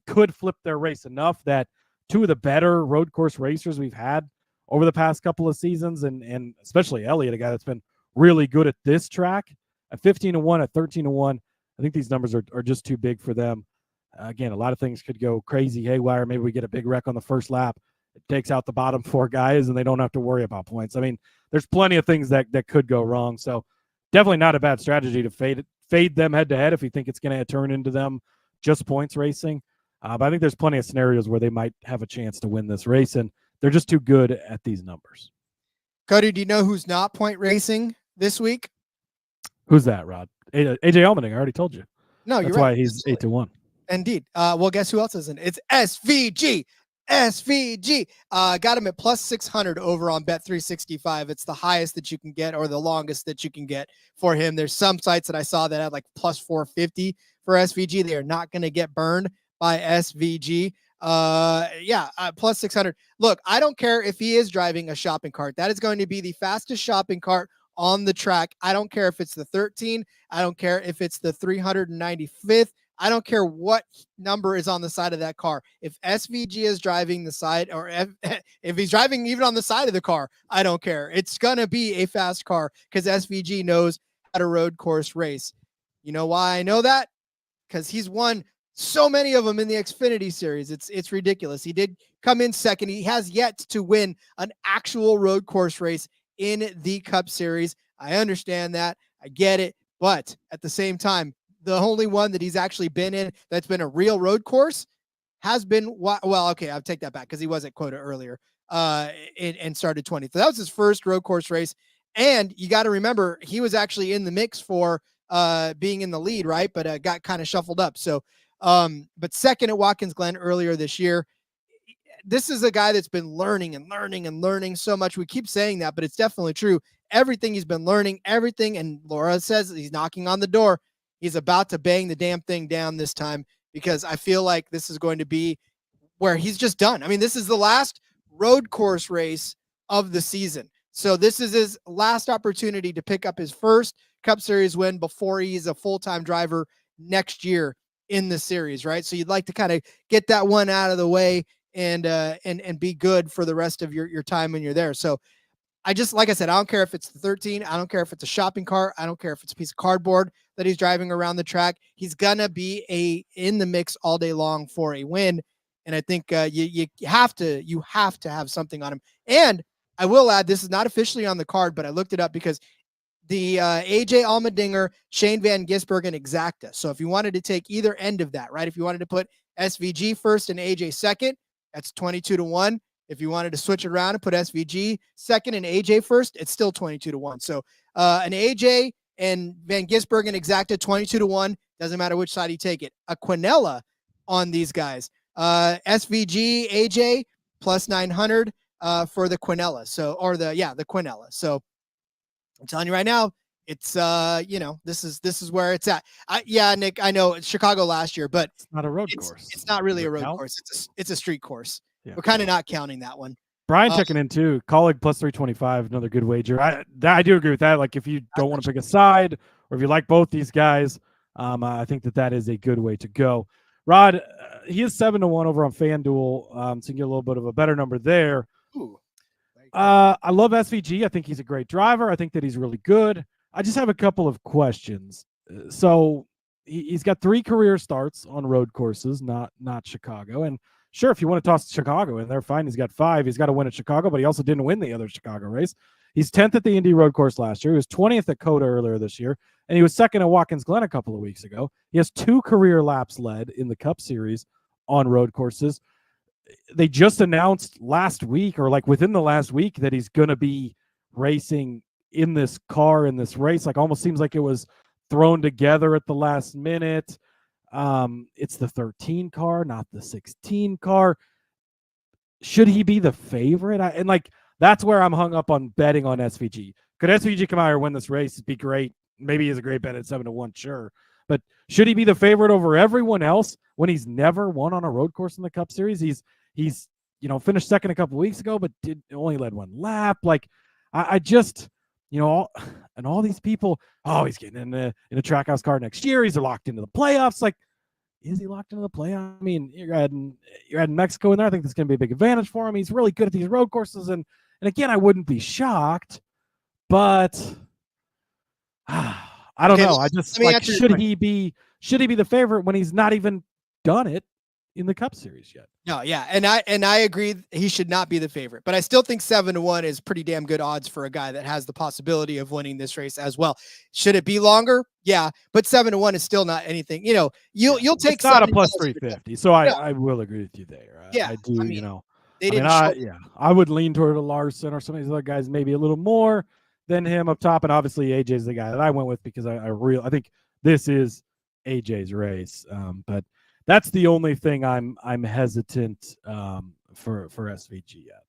could flip their race enough that 2 of the better road course racers we've had over the past couple of seasons, and especially Elliott, a guy that's been really good at this track. At 15-1, at 13-1, I think these numbers are just too big for them. Again, a lot of things could go crazy haywire. Maybe we get a big wreck on the first lap. It takes out the bottom 4 guys, and they don't have to worry about points. I mean, there's plenty of things that could go wrong. So definitely not a bad strategy to fade them head-to-head if you think it's going to turn into them just points racing. But I think there's plenty of scenarios where they might have a chance to win this race, and they're just too good at these numbers. Cody, do you know who's not point racing this week? Who's that, Rod? AJ Allmendinger. I already told you. No, That's you're right. why he's 8-1. Indeed. Well, guess who else isn't? It's SVG. Got him at plus 600 over on Bet365. It's the highest that you can get, or the longest that you can get for him. There's some sites that I saw that had like plus 450 for SVG. They are not going to get burned by SVG. Plus 600. Look, I don't care if he is driving a shopping cart. That is going to be the fastest shopping cart on the track. I don't care if it's the 13. I don't care if it's the 395th. I don't care what number is on the side of that car. If SVG is driving the side, or if he's driving even on the side of the car, I don't care. It's going to be a fast car because SVG knows how to road course race. You know why I know that? Because he's won so many of them in the Xfinity Series. It's ridiculous. He did come in second. He has yet to win an actual road course race in the Cup Series. I understand that. I get it. But at the same time, the only one that he's actually been in that's been a real road course has been, well, okay, I'll take that back because he was at Quota earlier and started 20th. So that was his first road course race. And you got to remember, he was actually in the mix for being in the lead, right? But got kind of shuffled up. So, but second at Watkins Glen earlier this year. This is a guy that's been learning and learning and learning so much. We keep saying that, but it's definitely true. Everything he's been learning, everything. And Laura says he's knocking on the door. He's about to bang the damn thing down this time, because I feel like this is going to be where he's just done. I mean, this is the last road course race of the season. So this is his last opportunity to pick up his first Cup Series win before he's a full-time driver next year in the series, right? So you'd like to kind of get that one out of the way and be good for the rest of your time when you're there. So like I said, I don't care if it's the 13. I don't care if it's a shopping cart. I don't care if it's a piece of cardboard that he's driving around the track. He's going to be in the mix all day long for a win. And I think you have to have something on him. And I will add, this is not officially on the card, but I looked it up because the AJ Allmendinger, Shane Van Gisbergen exacta. So if you wanted to take either end of that, right? If you wanted to put SVG first and AJ second, that's 22-1. If you wanted to switch it around and put SVG second and AJ first, it's still 22-1. So an AJ and Van Gisbergen exacta 22-1. Doesn't matter which side you take it. A Quinella on these guys. SVG, AJ plus 900 for the Quinella. So, or the Quinella. So I'm telling you right now, it's this is where it's at. Nick, I know it's Chicago last year, but it's not a road course. It's not really a road course. It's a street course. Yeah. We're kind of not counting that one. Brian checking in too. Colleague plus 325, another good wager. I do agree with that. Like if you don't want to pick a side, or if you like both these guys, I think that is a good way to go. Rod, he is 7-1 over on FanDuel, so you can get a little bit of a better number there. Ooh. I love SVG. I think he's a great driver. I think that he's really good. I just have a couple of questions. So he's got 3 career starts on road courses, not Chicago. And sure, if you want to toss Chicago in there, fine. He's got 5. He's got to win at Chicago, but he also didn't win the other Chicago race. He's 10th at the Indy Road Course last year. He was 20th at Coda earlier this year, and he was second at Watkins Glen a couple of weeks ago. He has 2 career laps led in the Cup Series on road courses. They just announced last week, or like within the last week, that he's going to be racing in this car in this race. Like almost seems like it was thrown together at the last minute. It's the 13 car, not the 16 car. Should he be the favorite? That's where I'm hung up on betting on SVG. Could SVG come out here and win this race? It'd be great. Maybe he's a great bet at 7-1, sure. But should he be the favorite over everyone else when he's never won on a road course in the Cup Series? He's finished second a couple weeks ago, but only led 1 lap. Like I just, all these people, he's getting in a Trackhouse car next year. He's locked into the playoffs. Like, is he locked into the playoffs? I mean, you're adding Mexico in there. I think that's going to be a big advantage for him. He's really good at these road courses. And again, I wouldn't be shocked, but I don't know. I just let me like, should he be the favorite when he's not even done it in the Cup Series yet? No, yeah, and I agree he should not be the favorite, but I still think 7-1 is pretty damn good odds for a guy that has the possibility of winning this race as well. Should it be longer? Yeah, but 7-1 is still not anything. You'll take. It's not a plus 350, so I will agree with you there. Yeah, I do. they didn't. I would lean toward a Larson or some of these other guys, maybe a little more than him up top, and obviously AJ's the guy that I went with because I think this is AJ's race, but. That's the only thing I'm hesitant for SVG yet.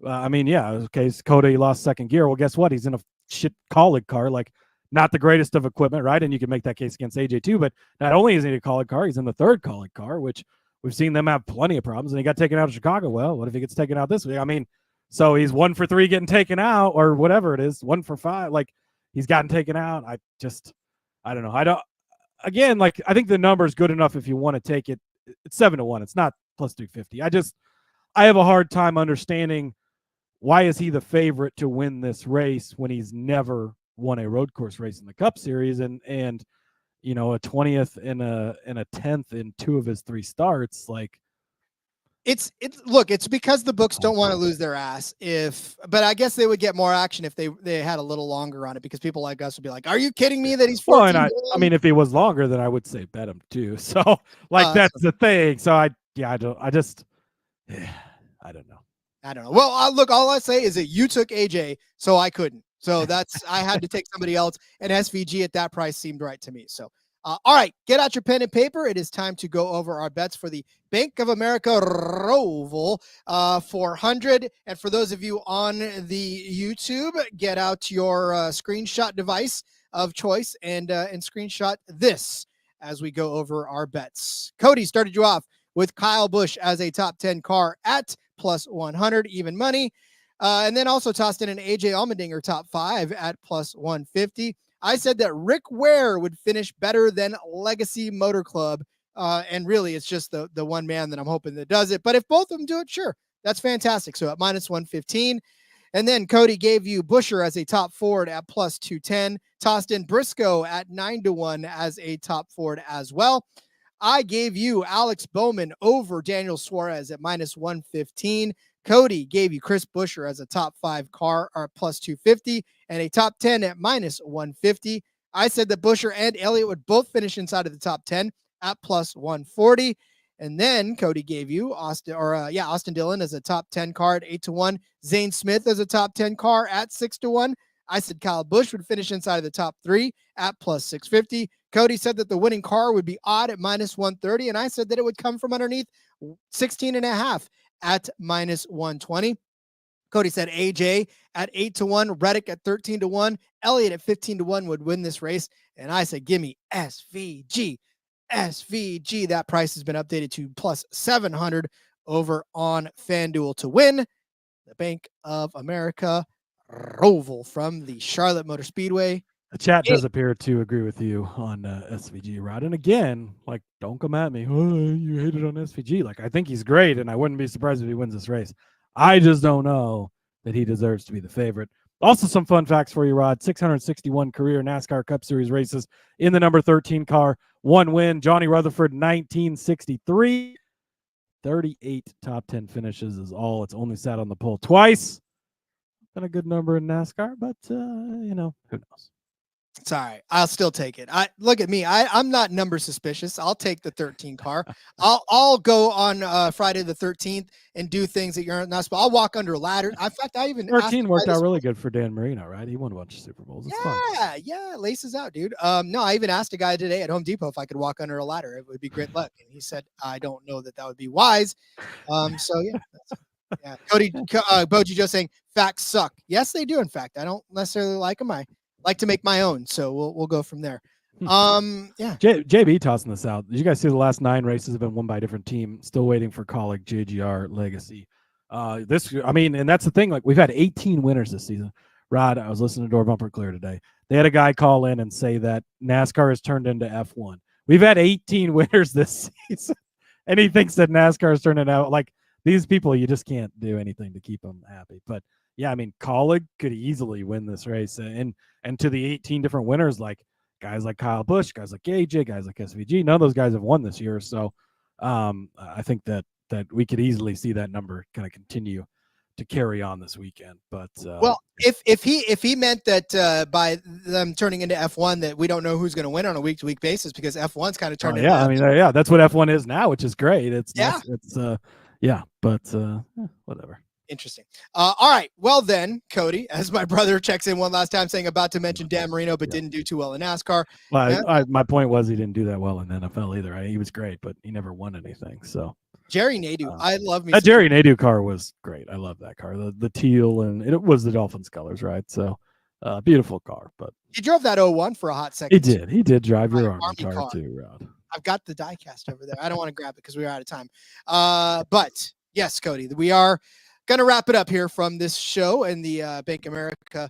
Okay, Cody lost second gear. Well, guess what? He's in a shit Colleague car, like not the greatest of equipment, right? And you can make that case against AJ too. But not only is he in a Colleague car, he's in the third Colleague car, which we've seen them have plenty of problems. And he got taken out of Chicago. Well, what if he gets taken out this week? So he's 1 for 3 getting taken out, or whatever it is, 1 for 5. Like he's gotten taken out. I don't know. Again, like I think the number is good enough if you want to take it. It's 7-1. It's not plus 250. I have a hard time understanding why is he the favorite to win this race when he's never won a road course race in the Cup Series and a 20th and a 10th in 2 of his 3 starts. Like It's because the books don't want to lose their ass but I guess they would get more action if they had a little longer on it, because people like us would be like, are you kidding me that he's 14? Well, and if he was longer, then I would say bet him too. So that's the thing. So I don't know. I don't know. Well, look, all I say is that you took AJ, so I couldn't. So I had to take somebody else, and SVG at that price seemed right to me. So all right, get out your pen and paper. It is time to go over our bets for the Bank of America ROVAL 400. And for those of you on the YouTube, get out your screenshot device of choice and screenshot this as we go over our bets. Cody started you off with Kyle Busch as a top 10 car at plus 100, even money. And then also tossed in an AJ Allmendinger top 5 at plus 150. I said that Rick Ware would finish better than Legacy Motor Club. And really, it's just the one man that I'm hoping that does it. But if both of them do it, sure, that's fantastic. So at minus 115. And then Cody gave you Buescher as a top Ford at plus 210. Tossed in Briscoe at 9-1 as a top Ford as well. I gave you Alex Bowman over Daniel Suarez at minus 115. Cody gave you Chris Buescher as a top 5 car or plus 250 and a top 10 at minus 150. I said that Buescher and Elliott would both finish inside of the top 10 at plus 140. And then Cody gave you Austin Dillon as a top 10 car at 8-1. Zane Smith as a top 10 car at 6-1. I said Kyle Busch would finish inside of the top 3 at plus 650. Cody said that the winning car would be odd at minus 130. And I said that it would come from underneath 16.5 at minus 120. Cody said AJ at 8-1, Reddick at 13-1, Elliott at 15-1 would win this race. And I said, give me SVG. That price has been updated to plus 700 over on FanDuel to win the Bank of America ROVAL from the Charlotte Motor Speedway. The chat does appear to agree with you on SVG, Rod. And again, like, don't come at me. Oh, you hated on SVG. Like, I think he's great, and I wouldn't be surprised if he wins this race. I just don't know that he deserves to be the favorite. Also, some fun facts for you, Rod. 661 career NASCAR Cup Series races in the number 13 car. 1 win. Johnny Rutherford, 1963. 38 top 10 finishes is all. It's only sat on the pole twice. Been a good number in NASCAR, but, who knows? It's all right. I'll still take it. Look at me. I'm not number suspicious. I'll take the 13 car. I'll go on Friday the 13th and do things that you're not supposed. I'll walk under a ladder. In fact, I even 13 worked out really good for Dan Marino, right? He won a bunch of Super Bowls. It's fun. Yeah, laces out, dude. No, I even asked a guy today at Home Depot if I could walk under a ladder. It would be great luck, and he said, "I don't know that would be wise." So yeah. Cody Boji just saying facts suck. Yes, they do. In fact, I don't necessarily like them. I like to make my own, so we'll go from there. JB tossing this out. Did you guys see the last 9 races have been won by a different team? Still waiting for Colleague JGR Legacy. And that's the thing. Like, we've had 18 winners this season. Rod, I was listening to Door Bumper Clear today. They had a guy call in and say that NASCAR has turned into F1. We've had 18 winners this season, and he thinks that NASCAR is turning out like these people. You just can't do anything to keep them happy. But yeah, I mean, Colleague could easily win this race, and to the 18 different winners, like guys like Kyle Busch, guys like AJ, guys like SVG, none of those guys have won this year. So I think that we could easily see that number kind of continue to carry on this weekend. But well, if he meant that by them turning into F1 that we don't know who's going to win on a week-to-week basis, because F1's kind of turned into I mean, yeah, that's what F1 is now, which is great. It's whatever. Interesting. All right. Well then, Cody, as my brother checks in one last time saying about to mention Dan Marino, but didn't do too well in NASCAR. Well, my point was he didn't do that well in the NFL either. He was great, but he never won anything. So Jerry Nadeau, I love me. That Jerry Nadeau car was great. I love that car. The teal, and it was the Dolphins colors, right? So beautiful car. But he drove that 01 for a hot second. He did drive your Army car too, Rod. I've got the diecast over there. I don't want to grab it because we are out of time. But yes, Cody, we are going to wrap it up here from this show and the Bank of America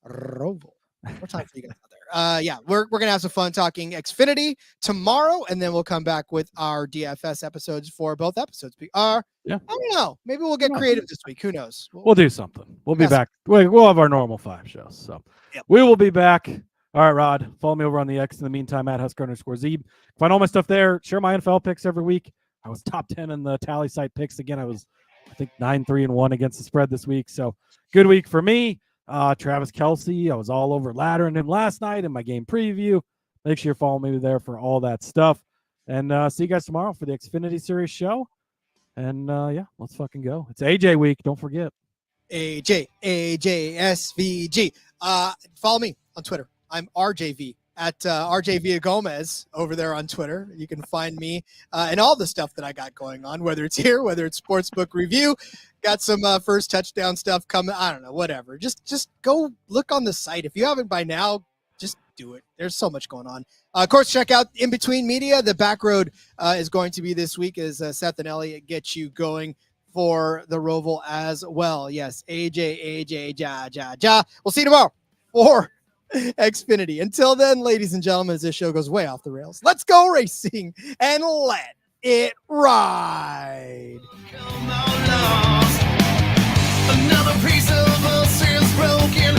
ROVAL. More time for you guys out there. We're going to have some fun talking Xfinity tomorrow, and then we'll come back with our DFS episodes for both episodes. I don't know. Maybe we'll get creative this week. Who knows? We'll do something. We'll be back. We'll have our normal 5 shows. So we will be back. All right, Rod, follow me over on the X in the meantime at Husker_Zeeb. Find all my stuff there. Share my NFL picks every week. I was top 10 in the tally site picks. Again, I was, I think, 9-3-1 against the spread this week. So good week for me. Travis Kelce, I was all over laddering him last night in my game preview. Make sure you follow me there for all that stuff. And see you guys tomorrow for the Xfinity Series show. And let's fucking go. It's AJ week. Don't forget. AJ SVG. Follow me on Twitter. I'm RJV at RJ Villagomez over there on Twitter. You can find me and all the stuff that I got going on, whether it's here, whether it's Sportsbook Review. Got some first touchdown stuff coming. I don't know, whatever. Just go look on the site. If you haven't by now, just do it. There's so much going on. Of course, check out In Between Media. The back road is going to be this week as Seth and Elliot get you going for the ROVAL as well. Yes, AJ, ja. We'll see you tomorrow for Xfinity. Until then, ladies and gentlemen, as this show goes way off the rails, let's go racing and let it ride. Another piece of us is broken.